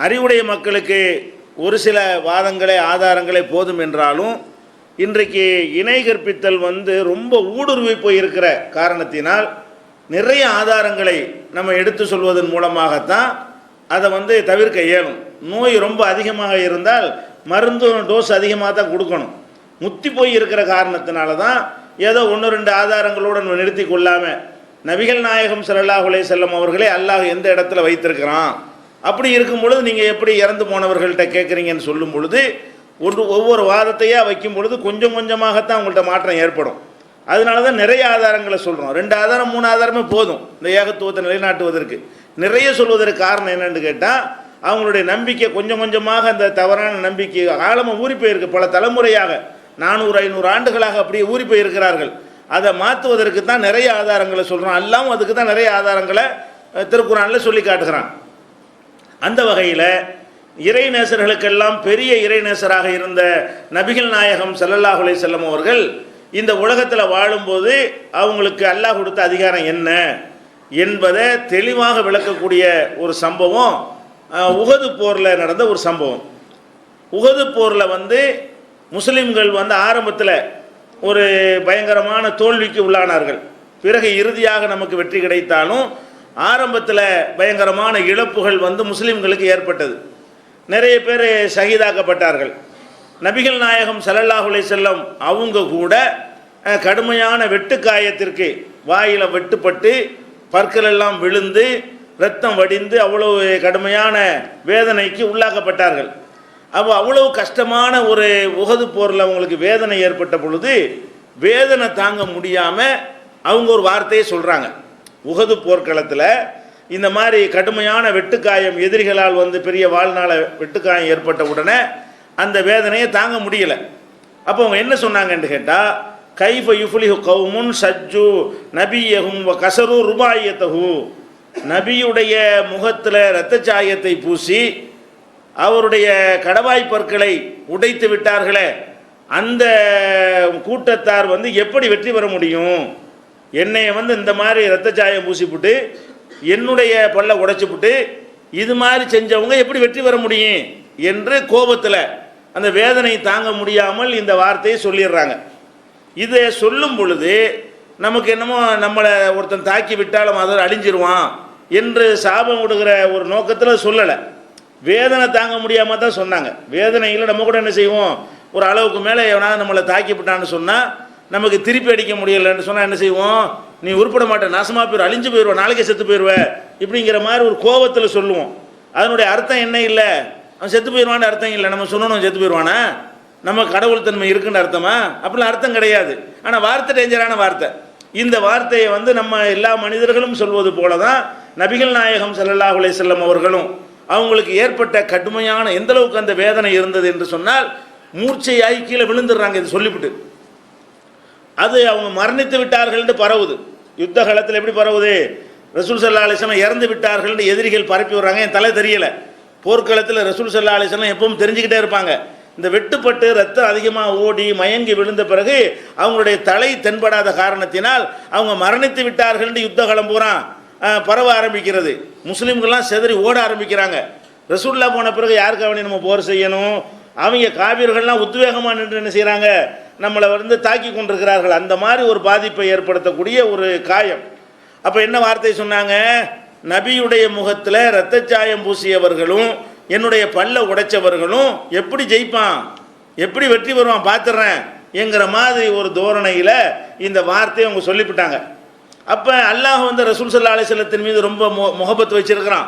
அறிவுடைய மக்களுக்கு ஒரு சில வாதங்களே ஆதாரங்களே போதும் என்றாலும் இன்றைக்கு இணை கற்பித்தல் ரொம்ப ஊடுருவி போய் இருக்கிற காரணத்தினால் நிறைய ஆதாரங்களை நம்ம எடுத்து சொல்வதன் மூலமாகத்தான் அதை தவிர்க்க இயலும். நோய் ரொம்ப அதிகமாக இருந்தால் மருந்து டோஸ் அதிகமாக தான் கொடுக்கணும். முத்தி போய் இருக்கிற காரணத்தினால தான் ஏதோ ஒன்று ரெண்டு ஆதாரங்களோடு நம்ம நிறுத்தி கொள்ளாமல் நபிகள் நாயகம் ஸல்லல்லாஹு அலைஹி வஸல்லம் அவர்களே அல்லாஹ் எந்த இடத்துல வைத்திருக்கிறான், அப்படி இருக்கும் பொழுது நீங்கள் எப்படி இறந்து போனவர்கள்ட்ட கேட்குறீங்கன்னு சொல்லும் பொழுது ஒவ்வொரு வாதத்தையாக வைக்கும் பொழுது கொஞ்சம் கொஞ்சமாகத்தான் உங்கள்கிட்ட மாற்றம் ஏற்படும். அதனால தான் நிறைய ஆதாரங்களை சொல்கிறோம். 2 ஆதாரம் 3 ஆதாரமே போதும் இந்த ஏகத்துவத்தை நிலைநாட்டுவதற்கு. நிறைய சொல்வதற்கு காரணம் என்னன்னு கேட்டால் அவங்களுடைய நம்பிக்கை கொஞ்சம் கொஞ்சமாக அந்த தவறான நம்பிக்கை ஆழமாக ஊறி போயிருக்கு. பல தலைமுறையாக 400-500 ஆண்டுகளாக அப்படியே ஊறி போயிருக்கிறார்கள். அதை மாற்றுவதற்கு தான் நிறைய ஆதாரங்களை சொல்கிறோம். அல்லாமல் அதுக்கு தான் நிறைய ஆதாரங்களை திருக்குர்ஆனில் சொல்லி காட்டுகிறான். அந்த வகையில் இறைநேசர்களுக்கெல்லாம் பெரிய இறைநேசராக இருந்த நபிகள் நாயகம் ஸல்லல்லாஹு அலைஹி வஸல்லம் அவர்கள் இந்த உலகத்தில் வாழும்போது அவங்களுக்கு அல்லாஹ் கொடுத்த அதிகாரம் என்ன என்பதை தெளிவாக விளக்கக்கூடிய ஒரு சம்பவம் உஹது போரில் நடந்த ஒரு சம்பவம். உஹது போரில் முஸ்லிம்கள் ஆரம்பத்தில் ஒரு பயங்கரமான தோல்விக்கு உள்ளானார்கள். பிறகு இறுதியாக நமக்கு வெற்றி கிடைத்தாலும் ஆரம்பத்தில் பயங்கரமான இழப்புகள் முஸ்லிம்களுக்கு ஏற்பட்டது. நிறைய பேர் ஷஹீதாக்கப்பட்டார்கள். நபிகள் நாயகம் ஸல்லல்லாஹு அலைஹி வஸல்லம் அவங்க கூட கடுமையான வெட்டுக்காயத்திற்கு வாயில் வெட்டுப்பட்டு பற்கள் எல்லாம் விழுந்து இரத்தம் வடிந்து அவ்வளவு கடுமையான வேதனைக்கு உள்ளாக்கப்பட்டார்கள். அப்போ அவ்வளவு கஷ்டமான ஒரு உஹது போரில் அவங்களுக்கு வேதனை ஏற்பட்ட பொழுது வேதனை தாங்க முடியாமல் அவங்க ஒரு வார்த்தையை சொல்கிறாங்க. உஹது போர்க்களத்தில் இந்த மாதிரி கடுமையான வெட்டுக்காயம் எதிரிகளால் பெரிய வாழ்நாள வெட்டுக்காயம் ஏற்பட்ட உடனே அந்த வேதனையை தாங்க முடியலை. அப்போ அவங்க என்ன சொன்னாங்கன்னு கேட்டால், கைஃப யுஃப்லிஹு கௌமுன் சஜ்ஜு நபியஹும் வ கஸரு ருபாயத்தஹு, நபியுடைய முகத்தில் இரத்த சாயத்தை பூசி அவருடைய கடவாய் பற்களை உடைத்து விட்டார்களே, அந்த கூட்டத்தார் எப்படி வெற்றி பெற முடியும்? என்னைய இந்த மாதிரி இரத்த சாயம் பூசிவிட்டு என்னுடைய பல்ல உடைச்சிவிட்டு இது மாதிரி செஞ்சவங்க எப்படி வெற்றி பெற முடியும் என்று கோபத்தில் அந்த வேதனை தாங்க முடியாமல் இந்த வார்த்தையை சொல்லிடுறாங்க. இதை சொல்லும் பொழுது நமக்கு என்னமோ நம்மளை ஒருத்தன் தாக்கி விட்டாலும் அதை அழிஞ்சிருவான் என்று சாபம் விடுகிற ஒரு நோக்கத்தில் சொல்லலை. வேதனை தாங்க முடியாமல் தான் சொன்னாங்க. வேதனையில் நம்ம கூட என்ன செய்வோம், ஒரு அளவுக்கு மேலே எவனாவது நம்மளை தாக்கி விட்டான்னு சொன்னால் நமக்கு திருப்பி அடிக்க முடியலைன்னு சொன்னால் என்ன செய்வோம், நீ உருப்பட மாட்டேன், நாசமாக போயிடுவ, அழிஞ்சு போயிடுவேன், நாளைக்கே செத்து போயிடுவேன் இப்படிங்கிற மாதிரி ஒரு கோபத்தில் சொல்லுவோம். அதனுடைய அர்த்தம் என்ன இல்லை, அவன் செத்து போயிடுவான்னு அர்த்தம் இல்லை. நம்ம சொன்னோம் செத்து போயிடுவானா, நம்ம கடவுள் தன்மை இருக்குன்னு அர்த்தமா? அப்படிலாம் அர்த்தம் கிடையாது. ஆனால் வார்த்தை டேஞ்சரான வார்த்தை. இந்த வார்த்தையை நம்ம எல்லா மனிதர்களும் சொல்வது போல தான் நபிகள் நாயகம் ஸல்லல்லாஹு அலைஹி வஸல்லம் அவர்களும் அவங்களுக்கு ஏற்பட்ட கடுமையான எந்த அளவுக்கு அந்த வேதனை இருந்தது என்று சொன்னால் மூர்ச்சையாகி கீழே விழுந்துடுறாங்க. இது சொல்லிவிட்டு அது அவங்க மரணித்து விட்டார்கள் என்று பரவுது. யுத்த காலத்தில் எப்படி பரவுது, ரசூல் ஸல்லல்லாஹு அலைஹி வஸல்லம் இறந்து விட்டார்கள் என்று எதிரிகள் பரப்பி விடுறாங்க. என் தலை தெரியலை. போர்க்களத்தில் ரசூல் ஸல்லல்லாஹு அலைஹி வஸல்லம் எப்பவும் தெரிஞ்சுக்கிட்டே இருப்பாங்க. இந்த வெட்டுப்பட்டு ரத்தம் அதிகமாக ஓடி மயங்கி விழுந்த பிறகு அவங்களுடைய தலை தென்படாத காரணத்தினால் அவங்க மரணித்து விட்டார்கள் என்று யுத்த காலம் பூரா பரவ ஆரம்பிக்கிறது. முஸ்லீம்கள்லாம் செதறி ஓட ஆரம்பிக்கிறாங்க. ரசூல்லா போன பிறகு யாருக்கு அவனை நம்ம போர் செய்யணும், அவங்க காபிர்கள்லாம் உத்வேகமாக நின்று என்ன செய்கிறாங்க, நம்மளை தாக்கி கொண்டிருக்கிறார்கள். அந்த மாதிரி ஒரு பாதிப்பை ஏற்படுத்தக்கூடிய ஒரு காயம். அப்போ என்ன வார்த்தை சொன்னாங்க, நபியுடைய முகத்தில் இரத்தச்சாயம் பூசியவர்களும் என்னுடைய பல்ல உடைச்சவர்களும் எப்படி ஜெயிப்பான், எப்படி வெற்றி பெறுவான் பார்த்துட்றேன் என்கிற மாதிரி ஒரு தோரணையில் இந்த வார்த்தையை அவங்க சொல்லிவிட்டாங்க. அப்போ அல்லாஹ் ரசூல் ஸல்லல்லாஹு அலைஹி வஸல்லத்தின் மீது ரொம்ப முஹப்பத் வச்சிருக்கிறான்.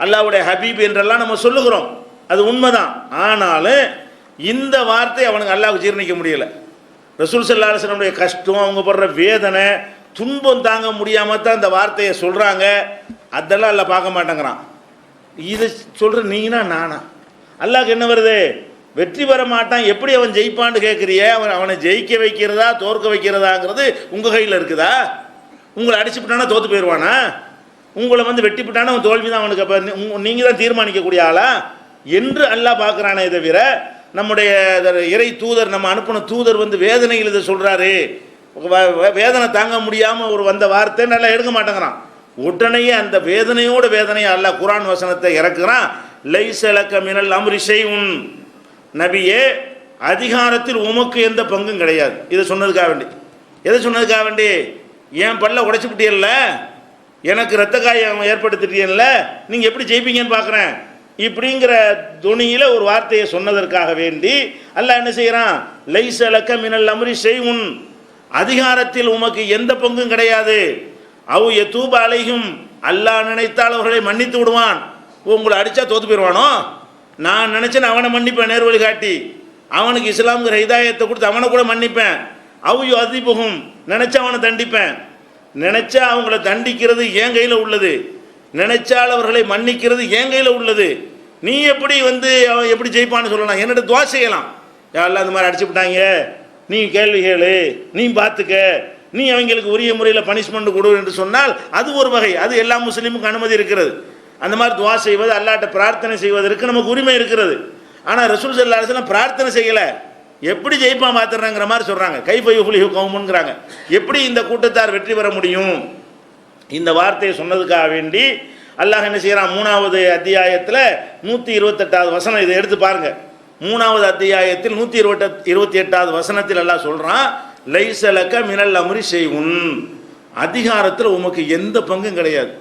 அல்லாஹ்வுடைய ஹபீப் என்றெல்லாம் நம்ம சொல்லுகிறோம், அது உண்மைதான். ஆனாலும் இந்த வார்த்தை அவனுக்கு அல்லாஹ்வுக்கு ஜீர்ணிக்க முடியலை. ரசூல் ஸல்லல்லாஹு அலைஹி வஸல்லமுடைய கஷ்டம், அவங்க படுற வேதனை, துன்பம் தாங்க முடியாமல் தான் இந்த வார்த்தையை சொல்கிறாங்க. அதெல்லாம் அல்லாஹ் பார்க்க மாட்டேங்கிறான். இது சொல்கிற நீனா நானா? அல்லாஹ்க்கு என்ன வருது, வெற்றி பெற மாட்டான், எப்படி அவன் ஜெயிப்பான்னு கேட்குறிய? அவனை ஜெயிக்க வைக்கிறதா தோற்க வைக்கிறதாங்கிறது உங்கள் கையில் இருக்குதா? உங்களை அடிச்சுவிட்டானா தோற்று போயிடுவானா? உங்களை வெட்டிவிட்டானா அவன் தோல்வி தான் அவனுக்கு. அப்போ நீங்கள் தான் தீர்மானிக்கக்கூடிய ஆளா என்று அல்லாஹ் பார்க்குறானே தவிர நம்முடைய இறை தூதர், நம்ம அனுப்பின தூதர் வேதனையில் இதை சொல்கிறாரு, வேதனை தாங்க முடியாமல் ஒரு வந்த வார்த்தை நல்லா எடுக்க மாட்டேங்கிறான். உடனேயே அந்த வேதனையோட வேதனையை அல்லாஹ் குர்ஆன் வசனத்தை இறக்குறான். லைஸ லக மினல் அம்ரி ஷைஉன், நபியே அதிகாரத்தில் உமக்கு எந்த பங்கும் கிடையாது. இதை சொன்னதுக்காக வேண்டி, எதை சொன்னதுக்காக வேண்டி, என் பல்ல உடைச்சு விட்டீங்கல்ல, எனக்கு ரத்த காயம் ஏற்படுத்திட்டீங்கல்ல, நீங்கள் எப்படி ஜெயிப்பீங்கன்னு பார்க்குறேன் இப்படிங்கிற துணியில் ஒரு வார்த்தையை சொன்னதற்காக வேண்டி அல்லாஹ் என்ன செய்கிறான், லைஸ லக மினல் அம்ரி ஷைஉன், அதிகாரத்தில் உமக்கு எந்த பங்கும் கிடையாது. அவு யதூப அலைஹிம், அல்லாஹ் நினைத்தால் அவர்களை மன்னித்து விடுவான். உங்களை அடித்தா தோத்து போயிடுவானோ, நான் நினச்சேன் அவனை மன்னிப்பேன், நேர் வழி காட்டி அவனுக்கு இஸ்லாம்ங்கிற ஹிதாயத்தை கொடுத்து அவனை கூட மன்னிப்பேன். அவு யுஅதிபுஹும், நினச்சா அவனை தண்டிப்பேன். நினச்சா அவங்கள தண்டிக்கிறது என் கையில் உள்ளது, நினைச்சால் அவர்களை மன்னிக்கிறது என் கையில் உள்ளது. நீ எப்படி அவன் எப்படி ஜெயிப்பான்னு சொல்லலாம், என்னோட துவா செய்யலாம். யாரெல்லாம் அந்த மாதிரி அடிச்சு விட்டாங்க, நீ கேள்வி கேளு, நீ பார்த்துக்க, நீ அவங்களுக்கு உரிய முறையில் பனிஷ்மெண்ட் கொடு என்று சொன்னால் அது ஒரு வகை, அது எல்லா முஸ்லீமுக்கும் அனுமதி இருக்கிறது. அந்த மாதிரி துவா செய்வது, அல்லாஹ்ட்ட பிரார்த்தனை செய்வதற்கு நமக்கு உரிமை இருக்கிறது. ஆனால் ரசூல் ஸல்லல்லாஹு அலைஹி வஸல்லம் பிரார்த்தனை செய்யலை, எப்படி ஜெயிப்பான் பார்த்துறாங்கிற மாதிரி சொல்கிறாங்க. கைஃப யுஃப்லிஹு கௌமுன்கிறாங்க, எப்படி இந்த கூட்டத்தார் வெற்றி பெற முடியும். இந்த வார்த்தையை சொன்னதுக்காக வேண்டி அல்லாஹ் என்ன செய்கிறான், 3வது அத்தியாயத்தில் 128வது வசனம், இதை எடுத்து பாருங்க. 3வது அத்தியாயத்தில் 128வது வசனத்தில் அல்லாஹ் சொல்கிறான், லைஸ லக மினல் அம்ரி ஷைஉன், அதிகாரத்தில் உமக்கு எந்த பங்கும் கிடையாது,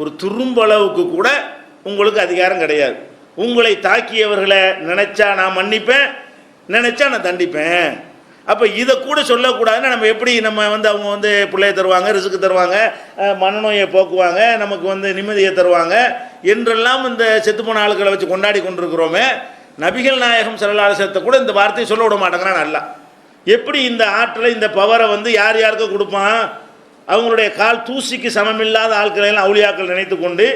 ஒரு துரும்பளவுக்கு கூட உங்களுக்கு அதிகாரம் கிடையாது. உங்களை தாக்கியவர்களை நினைச்சா நான் மன்னிப்பேன், நினைச்சா நான் தண்டிப்பேன். அப்போ இதை கூட சொல்லக்கூடாதுன்னா நம்ம எப்படி அவங்க பிள்ளைய தருவாங்க, ரிசுக்கு தருவாங்க, மனநோயை போக்குவாங்க, நமக்கு நிம்மதியை தருவாங்க என்றெல்லாம் இந்த செத்துப்போன ஆளுக்களை வச்சு கொண்டாடி கொண்டிருக்கிறோமே. நபிகள் நாயகம் ஸல்லல்லாஹு அலைஹி வஸல்லம் கூட இந்த வார்த்தையை சொல்ல விட மாட்டேங்கிறான். நல்லா எப்படி இந்த ஆற்றலை, இந்த பவரை யார் யாருக்கு கொடுப்பான். அவங்களுடைய கால் தூசிக்கு சமமில்லாத ஆட்களை எல்லாம் அவுலியாக்கள் நினைத்து கொண்டு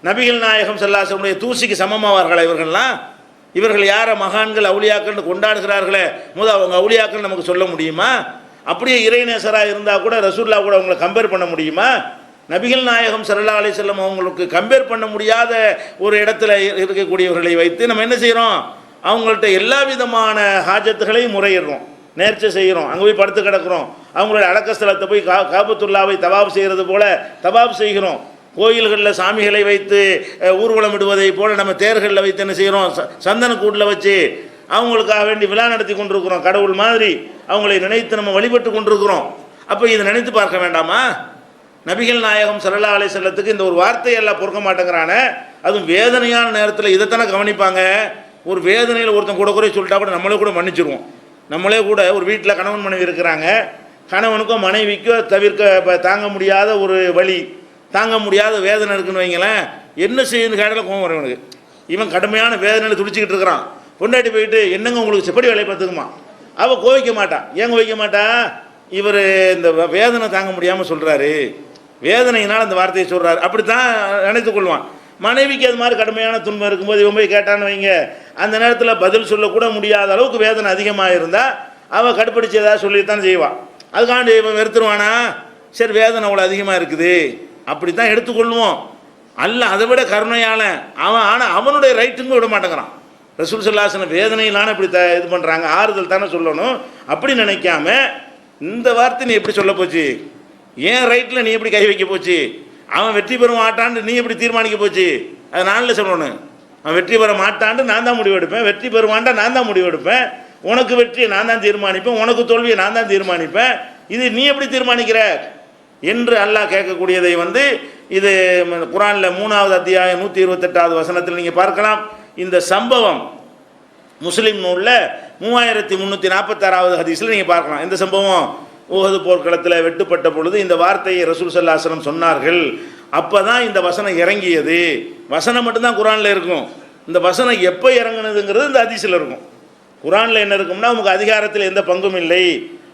நபிகள் நாயகம் ஸல்லல்லாஹு அலைஹி வஸல்லம் தூசிக்கு சமமாவார்களா இவர்கள்லாம்? இவர்கள் யாரை மகான்கள் அவுலியாக்கள்னு கொண்டாடுகிறார்களே, அவங்க அவுலியாக்கள் நமக்கு சொல்ல முடியுமா? அப்படியே இறைநேசராக இருந்தால் கூட ரசூலுல்லாஹ் கூட அவங்களை கம்பேர் பண்ண முடியுமா? நபிகள் நாயகம் ஸல்லல்லாஹு அலைஹி வஸல்லம் அவங்களுக்கு கம்பேர் பண்ண முடியாத ஒரு இடத்துல இருக்கக்கூடியவர்களை வைத்து நம்ம என்ன செய்கிறோம், அவங்கள்ட்ட எல்லா விதமான ஹாஜத்துகளையும் முறையிடுறோம், நேர்ச்சை செய்கிறோம், அங்கே போய் படுத்து கிடக்கிறோம், அவங்களுடைய அடக்கஸ்தலத்தை போய் காபத்துல்லாவை தவாப் செய்கிறது போல தவாப் செய்கிறோம். கோயில்களில் சாமிகளை வைத்து ஊர்வலம் விடுவதை போல நம்ம தேர்களில் வைத்து என்ன செய்கிறோம், சந்தன கூட்டில் வச்சு அவங்களுக்காக வேண்டி விழா நடத்தி கொண்டிருக்கிறோம். கடவுள் மாதிரி அவங்களை நினைத்து நம்ம வழிபட்டு கொண்டிருக்கிறோம். அப்போ இதை நினைத்து பார்க்க வேண்டாமா? நபிகள் நாயகம் ஸல்லல்லாஹு அலைஹி வஸல்லத்துக்கு இந்த ஒரு வார்த்தையெல்லாம் பொறுக்க மாட்டேங்கிறானே, அதுவும் வேதனையான நேரத்தில் இதைத்தானே கவனிப்பாங்க. ஒரு வேதனையில் ஒருத்தன் கூட குறை சொல்லிட்டா கூட நம்மளே கூட மன்னிச்சிருவோம். நம்மளே கூட ஒரு வீட்டில் கணவன் மனைவி இருக்கிறாங்க, கணவனுக்கோ மனைவிக்கோ தாங்க முடியாத ஒரு வலி, தாங்க முடியாத வேதனை இருக்குன்னு வைங்களேன், என்ன செய்யுன்னு கேட்டால் கோவம் வரும் இவனுக்கு. இவன் கடுமையான வேதனையில் துடிச்சிக்கிட்டு இருக்கிறான். கொண்டாடி போயிட்டு என்னங்க உங்களுக்கு செப்படி வேலையை பார்த்துக்குமா, அவள் கோவிக்க மாட்டான். ஏன் கோவிக்க மாட்டா, இவர் இந்த வேதனை தாங்க முடியாமல் சொல்கிறாரு, வேதனையினால் அந்த வார்த்தையை சொல்கிறாரு, அப்படி தான் நினைத்து கொள்வான். மனைவிக்கு அது மாதிரி கடுமையான துன்பம் இருக்கும்போது இவன் போய் கேட்டான்னு வைங்க, அந்த நேரத்தில் பதில் சொல்லக்கூட முடியாத அளவுக்கு வேதனை அதிகமாக இருந்தால் அவள் கடுப்பிடிச்சு ஏதாவது சொல்லித்தான் செய்வான். அதுக்காண்டி இவன் வெறுத்துருவானா, சரி வேதனை அவ்வளோ அதிகமாக இருக்குது அப்படி தான் எடுத்துக்கொள்வோம். அல்ல அதை விட கருணையால அவன், ஆனால் அவனுடைய ரைட்டுங்க விட மாட்டேங்கிறான். ரசூல் ஸல்லல்லாஹு அலைஹி வஸல்லம் வேதனையிலான இப்படி இது பண்ணுறாங்க, ஆறுதல் தானே சொல்லணும். அப்படி நினைக்காம இந்த வார்த்தை நீ எப்படி சொல்ல போச்சு, ஏன் ரைட்டில் நீ எப்படி கை வைக்க போச்சு, அவன் வெற்றி பெற மாட்டான்னு நீ எப்படி தீர்மானிக்க போச்சு, அது நானில் சொல்லணும். அவன் வெற்றி பெற மாட்டான்னு நான் தான் முடிவெடுப்பேன், வெற்றி பெறுவான்டா நான் தான் முடிவெடுப்பேன், உனக்கு வெற்றியை நான் தான் தீர்மானிப்பேன், உனக்கு தோல்வியை நான் தான் தீர்மானிப்பேன், இது நீ எப்படி தீர்மானிக்கிற என்று அல்லாஹ் கேட்கக்கூடியதை இது குர்ஆனில் 3வது அத்தியாயம் 128வது வசனத்தில் நீங்கள் பார்க்கலாம். இந்த சம்பவம் முஸ்லீம் நூலில் 3346வது ஹதீஸில் நீங்கள் பார்க்கலாம். இந்த சம்பவம் உஹது போர்க்களத்தில் வெட்டுப்பட்ட பொழுது இந்த வார்த்தையை ரசூல் ஸல்லல்லாஹு அலைஹி வஸல்லம் சொன்னார்கள். அப்போ தான் இந்த வசனம் இறங்கியது. வசனம் மட்டும்தான் குர்ஆனில் இருக்கும். இந்த வசனம் எப்போ இறங்குனதுங்கிறது இந்த ஹதீஸில் இருக்கும். குர்ஆனில் என்ன இருக்கும்னா, உனக்கு அதிகாரத்தில் எந்த பங்கும் இல்லை,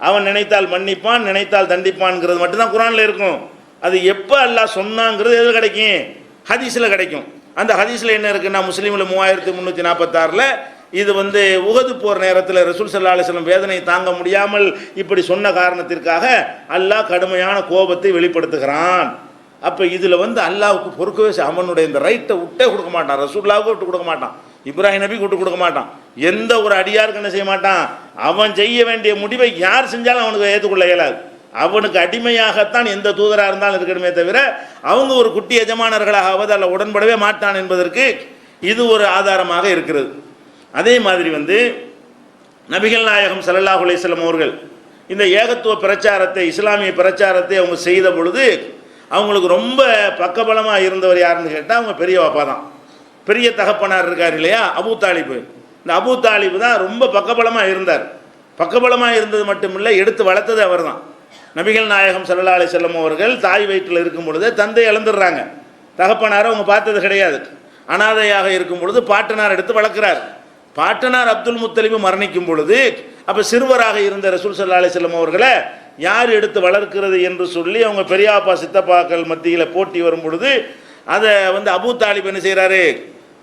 அவன் நினைத்தால் மன்னிப்பான், நினைத்தால் தண்டிப்பான்ங்கிறது மட்டும்தான் குர்ஆனில் இருக்கும். அது எப்போ அல்லாஹ் சொன்னாங்கிறது எது கிடைக்கும், ஹதீஸில் கிடைக்கும். அந்த ஹதீஸில் என்ன இருக்குன்னா, முஸ்லீமில் 3346ல் இது உஹது போர் நேரத்தில் ரசூல் ஸல்லல்லாஹு அலைஹி வஸல்லம் வேதனை தாங்க முடியாமல் இப்படி சொன்ன காரணத்திற்காக அல்லாஹ் கடுமையான கோபத்தை வெளிப்படுத்துகிறான். அப்போ இதில் அல்லாஹ்வுக்கு பொறுக்கவே அவனுடைய இந்த ரைட்டை விட்டே கொடுக்க மாட்டான், ரசூலுல்லாஹ்வுக்கு விட்டு கொடுக்க மாட்டான், இப்ராஹிம் நபிக்கு விட்டு கொடுக்க மாட்டான், எந்த ஒரு அடியாருக்கு என்ன செய்ய மாட்டான். அவன் செய்ய வேண்டிய முடிவை யார் செஞ்சாலும் அவனுக்கு ஏற்றுக்கொள்ள இயலாது. அவனுக்கு அடிமையாகத்தான் எந்த தூதராக இருந்தாலும் இருக்கணுமே தவிர அவங்க ஒரு குட்டி எஜமானர்களாகவது அல்ல உடன்படவே மாட்டான் என்பதற்கு இது ஒரு ஆதாரமாக இருக்கிறது. அதே மாதிரி வந்து நபிகள் நாயகம் ஸல்லல்லாஹு அலைஹி வஸல்லம் அவர்கள் இந்த ஏகத்துவ பிரச்சாரத்தை, இஸ்லாமிய பிரச்சாரத்தை அவங்க செய்த பொழுது அவங்களுக்கு ரொம்ப பக்கபலமாக இருந்தவர் யாருன்னு கேட்டால் அவங்க பெரிய வாப்பா தான். பெரிய தகப்பனார் இருக்கார் இல்லையா, அபூ தாலிபு. இந்த அபூ தாலிபு தான் ரொம்ப பக்கபலமாக இருந்தார். பக்கபலமாக இருந்தது மட்டுமில்லை, எடுத்து வளர்த்தது அவர் தான். நபிகள் நாயகம் ஸல்லல்லாஹு அலைஹி வஸல்லம் அவர்கள் தாய் வயிற்றில் இருக்கும் பொழுது தந்தை இழந்துடுறாங்க. தகப்பனாரை அவங்க பார்த்தது கிடையாது. அனாதையாக இருக்கும் பொழுது பாட்டனார் எடுத்து வளர்க்குறார். பாட்டனார் அப்துல் முத்தலிபு மரணிக்கும் பொழுது அப்போ சிறுவராக இருந்த ரசூல் ஸல்லல்லாஹு அலைஹி வஸல்லம் அவர்களை யார் எடுத்து வளர்க்கிறது என்று சொல்லி அவங்க பெரியாப்பா சித்தப்பாக்கள் மத்தியில் போட்டி வரும் பொழுது அதை வந்து அபூ தாலிப் என்ன செய்கிறாரு,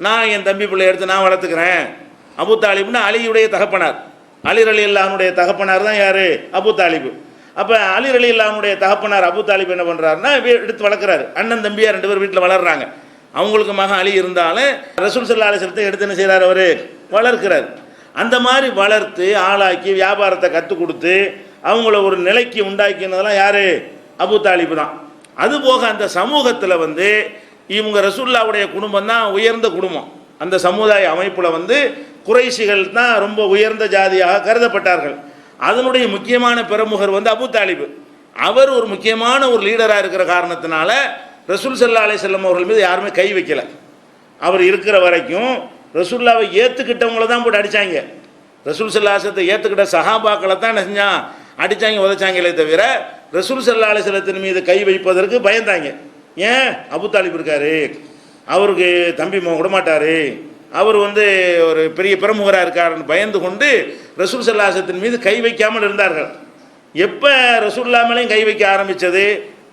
நான் என் தம்பி பிள்ளை எடுத்து நான் வளர்த்துக்கிறேன். அபூ தாலிப்னா அலியுடைய தகப்பனார், அலி ரலியல்லாஹுடைய தகப்பனார் தான் யார், அபூ தாலிபு. அப்போ அலி ரலியல்லாஹுடைய தகப்பனார் அபூ தாலிப் என்ன பண்ணுறாருன்னா எடுத்து வளர்க்குறாரு. அண்ணன் தம்பியாக 2 பேர் வீட்டில் வளர்கிறாங்க. அவங்களுக்கு மகன் அலி இருந்தாலும் ரசூல் ஸல்லல்லாஹு அலைஹி வஸல்லம் எடுத்து என்ன செய்கிறார், அவர் வளர்க்கிறார். அந்த மாதிரி வளர்த்து ஆளாக்கி வியாபாரத்தை கற்றுக் கொடுத்து அவங்கள ஒரு நிலைக்கு உண்டாக்கினதெல்லாம் யார், அபூ தாலிபு தான். அதுபோக அந்த சமூகத்தில் வந்து இவங்க ரசூலுல்லாஹ்வுடைய குடும்பம் தான் உயர்ந்த குடும்பம். அந்த சமுதாய அமைப்பில் வந்து குறைஷிகள் தான் ரொம்ப உயர்ந்த ஜாதியாக கருதப்பட்டார்கள். அதனுடைய முக்கியமான பிரமுகர் வந்து அபூ தாலிபு. அவர் ஒரு முக்கியமான ஒரு லீடராக இருக்கிற காரணத்தினால ரசூல் ஸல்லல்லாஹு அலைஹி வஸல்லம் அவர்கள் மீது யாருமே கை வைக்கலை. அவர் இருக்கிற வரைக்கும் ரசூலுல்லாவை ஏற்றுக்கிட்டவங்கள தான் போட்டு அடித்தாங்க. ரசூல் ஸல்லல்லாஹு அலைஹி வஸல்லத்தை ஏற்றுக்கிட்ட சஹாபாக்களை தான் என்ன செஞ்சான், அடித்தாங்க, உதைச்சாங்களே தவிர ரசூல் ஸல்லல்லாஹு அலைஹி வஸல்லத்தின் மீது கை வைப்பதற்கு பயந்தாங்க. ஏன், அபூ தாலிப் இருக்காரு, அவருக்கு தம்பி விட மாட்டார், அவர் வந்து ஒரு பெரிய பிரமுகராக இருக்காருன்னு பயந்து கொண்டு ரசூல் ஸல்லல்லாஹு அலைஹி வஸல்லத்தின் மீது கை வைக்காமல் இருந்தார்கள். எப்போ ரசூலுல்லாஹ் மேலேயும் கை வைக்க ஆரம்பித்தது,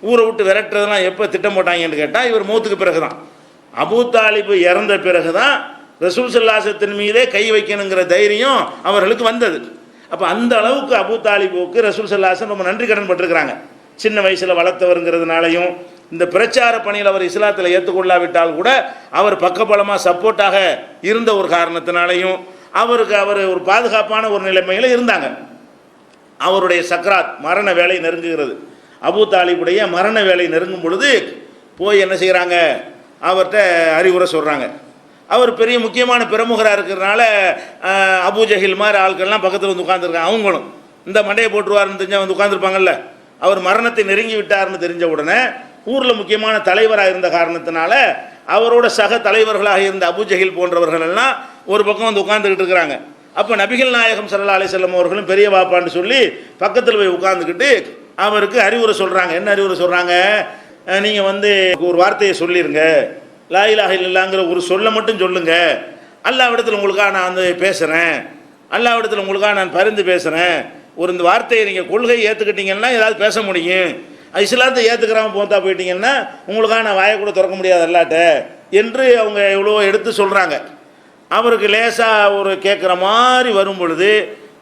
ஊரை விட்டு விரட்டுறதுலாம் எப்போ திட்டம் போட்டாங்கன்னு கேட்டால் இவர் மௌத்துக்கு பிறகு தான். அபூ தாலிப் இறந்த பிறகு தான் ரசூல் ஸல்லல்லாஹு அலைஹி வஸல்லத்தின் மீதே கை வைக்கணுங்கிற தைரியம் அவர்களுக்கு வந்தது. அப்போ அந்த அளவுக்கு அபூ தாலிபுக்கு ரசூல் ஸல்லல்லாஹு அலைஹி வஸல்லம் ரொம்ப நன்றி கடன் பட்டிருக்கிறாங்க. சின்ன வயசில் வளர்த்தவருங்கிறதுனாலையும் இந்த பிரச்சார பணியில் அவர் இஸ்லாத்தில் ஏற்றுக்கொள்ளாவிட்டால் கூட அவர் பக்கபலமாக சப்போர்ட்டாக இருந்த ஒரு காரணத்தினாலையும் அவர் ஒரு பாதுகாப்பான ஒரு நிலைமையில் இருந்தாங்க. அவருடைய சக்ராத் மரண வேலை நெருங்குகிறது. அபூ தாலிபுடைய மரண வேலை நெருங்கும் பொழுது போய் என்ன செய்கிறாங்க, அவர்கிட்ட அறிவுரை சொல்கிறாங்க. அவர் பெரிய முக்கியமான பிரமுகராக இருக்கிறதுனால அபூ ஜஹில் மாதிரி ஆட்கள்லாம் பக்கத்தில் வந்து உட்காந்துருக்காங்க. அவங்களும் இந்த மண்டையை போட்டுருவாருன்னு தெரிஞ்சால் வந்து உட்காந்துருப்பாங்கல்ல. அவர் மரணத்தை நெருங்கி விட்டார்னு தெரிஞ்ச உடனே ஊரில் முக்கியமான தலைவராக இருந்த காரணத்தினால அவரோட சக தலைவர்களாக இருந்த அபூ ஜஹில் போன்றவர்கள் எல்லாம் ஒரு பக்கம் வந்து உட்காந்துக்கிட்டு இருக்கிறாங்க. அப்போ நபிகள் நாயகம் ஸல்லல்லாஹு அலைஹி வஸல்லம் அவர்களும் பெரிய வாப்பான்னு சொல்லி பக்கத்தில் போய் உட்காந்துக்கிட்டு அவருக்கு அறிவுரை சொல்கிறாங்க. என்ன அறிவுரை சொல்கிறாங்க, நீங்கள் வந்து ஒரு வார்த்தையை சொல்லிடுங்க, லா இலாஹ இல்லல்லாஹ்ங்கிற ஒரு சொல்ல மட்டும் சொல்லுங்க, அல்லாஹ்விடத்தில் உங்களுக்காக நான் வந்து பேசுகிறேன், அல்லாஹ்விடத்தில் உங்களுக்காக நான் பரிந்து பேசுகிறேன், ஒரு இந்த வார்த்தையை நீங்கள் கொள்கையை ஏற்றுக்கிட்டீங்கன்னா ஏதாவது பேச முடியும், இஸ்லாத்தை ஏற்றுக்கிறாம போயிட்டீங்கன்னா உங்களுக்காக நான் வாயை கூட திறக்க முடியாது அல்லாட்ட என்று அவங்க எவ்வளோ எடுத்து சொல்கிறாங்க. அவருக்கு லேசாக ஒரு கேட்குற மாதிரி வரும் பொழுது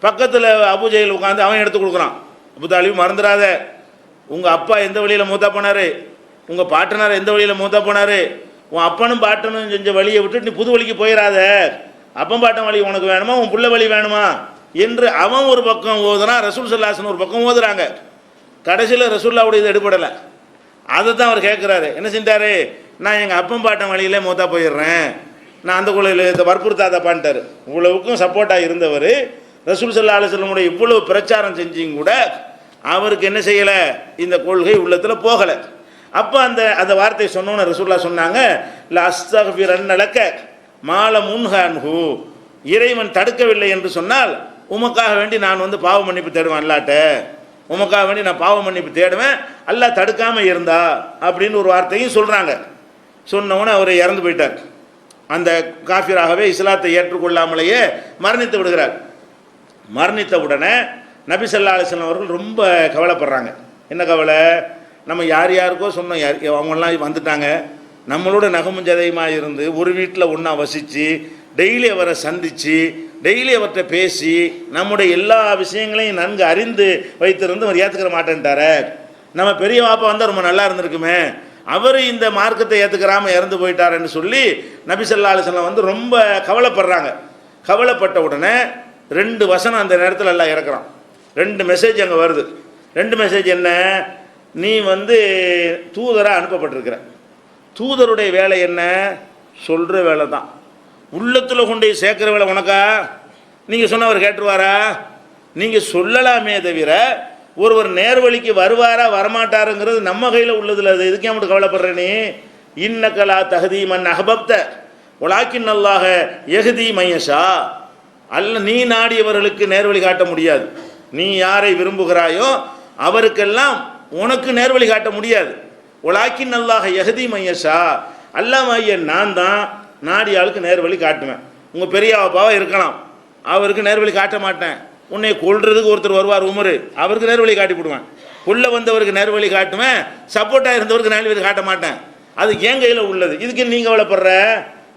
பக்கத்தில் அபூ ஜஹில் உட்காந்து அவன் எடுத்து கொடுக்குறான். அபூ தாலிப் மறந்துடாத, உங்கள் அப்பா எந்த வழியில் மூத்தா போனார், உங்கள் பாட்டனார் எந்த வழியில் மூத்தா போனார், உன் அப்பனும் பாட்டனும் செஞ்ச வழியை விட்டுட்டு நீ புது வழிக்கு போயிடாத, அப்பன் பாட்டன் வழி உனக்கு வேணுமா, உன் புள்ள வழி வேணுமா என்று அவன் ஒரு பக்கம் ஓதுறான், ரசூல் ஸல்லல்லாஹு அலைஹி வஸல்லம் ஒரு பக்கம் ஓதுறாங்க. கடைசியில் ரசூலுல்லாஹ்வுடைய இது எடுபடலை. அதை தான் அவர் கேட்குறாரு. என்ன செஞ்சார், நான் எங்கள் அப்பன் பாட்டன் வழியிலே மூத்தா போயிடுறேன், நான் அந்த கொள்கையில் வற்புறுத்தாதப்பான்ட்டார். இவ்வளவுக்கும் சப்போர்ட்டாக இருந்தவர் ரசூல் ஸல்லல்லாஹு அலைஹி வஸல்லம் இவ்வளவு பிரச்சாரம் செஞ்சும் கூட அவருக்கு என்ன செய்யலை, இந்த கொள்கை உள்ளத்தில் போகலை. அப்போ அந்த வார்த்தையை சொன்னோன்னு ரசூலுல்லாஹ் சொன்னாங்க, ல அஸ்தக்ஃபிரன்ன லக மால முன்ஹன்ஹு, இறைவன் தடுக்கவில்லை என்று சொன்னால் உமக்காக வேண்டி நான் வந்து பாவ மன்னிப்பு தேடுவேன் அல்லாட்ட, உமக்காக வேண்டி நான் பாவ மன்னிப்பு தேடுவேன், அல்லாஹ் தடுக்காமல் இருந்தா அப்படின்னு ஒரு வார்த்தையும் சொல்கிறாங்க. சொன்னவொன்னே அவர் இறந்து போயிட்டார். அந்த காஃபிராகவே இஸ்லாத்தை ஏற்றுக்கொள்ளாமலேயே மரணித்து விடுகிறார். மரணித்த உடனே நபி ஸல்லல்லாஹு அலைஹி வஸல்லம் அவர்கள் ரொம்ப கவலைப்படுறாங்க. என்ன கவலை, நம்ம யார் யாருக்கோ சொன்னோம், அவங்கெல்லாம் வந்துட்டாங்க, நம்மளோட நகமுஞ்சதையுமாக இருந்து ஒரு வீட்டில் ஒன்றா வசித்து டெய்லி அவரை சந்தித்து டெய்லி அவர்கிட்ட பேசி நம்முடைய எல்லா விஷயங்களையும் நன்கு அறிந்து வைத்திருந்து அவர் ஏற்றுக்கிற மாட்டேன்ட்டார. நம்ம பெரிய வாப்பா வந்தால் ரொம்ப நல்லா இருந்திருக்குமே, அவர் இந்த மார்க்கத்தை ஏற்றுக்கிறாமல் இறந்து போயிட்டாருன்னு சொல்லி நபி ஸல்லல்லாஹு அலைஹி வஸல்லம் வந்து ரொம்ப கவலைப்படுறாங்க. கவலைப்பட்ட உடனே 2 வசனம் அந்த நேரத்தில் எல்லாம் இறக்குறான். 2 மெசேஜ் அங்கே வருது. 2 மெசேஜ் என்ன, நீ வந்து தூதராக அனுப்பப்பட்டிருக்கிற, தூதருடைய வேலை என்ன, சொல்கிற வேலை தான், உள்ளத்தில் கொண்டு சேர்க்கிற வேலை உனக்கா? நீங்கள் சொன்னவர் கேட்டுருவாரா? நீங்கள் சொல்லலாமே தவிர ஒருவர் நேர்வழிக்கு வருவாரா வரமாட்டாருங்கிறது நம்ம கையில் உள்ளதில்ல. அது எதுக்கே மட்டும் கவலைப்படுற நீ? இன்னக்கலா தஹதி மன் அஹ்பப்த வலாக்கின் அல்லாஹ யஹ்தி மய்யஷா. அல்ல, நீ நாடியவர்களுக்கு நேர்வழி காட்ட முடியாது. நீ யாரை விரும்புகிறாயோ அவருக்கெல்லாம் உனக்கு நேர்வழி காட்ட முடியாது. வலாக்கின் அல்லாஹ யஹ்தி மய்யஷா. அல்லாஹ் ஐயன் நான் தான் நாடி ஆளுக்கு நேர்வழி காட்டுவேன். உங்கள் பெரிய அப்பாவா இருக்கலாம், அவருக்கு நேர்வழி காட்ட மாட்டேன். உன்னை கொல்றதுக்கு ஒருத்தர் வருவார் உமரு, அவருக்கு நேர்வழி காட்டி விடுவேன். கொல்ல வந்தவருக்கு நேர்வழி காட்டுவேன், சப்போர்ட்டாக இருந்தவருக்கு நேர்வழி காட்ட மாட்டேன். அது என் கையில் உள்ளது. இதுக்கு நீங்கள் கவலைப்படுற?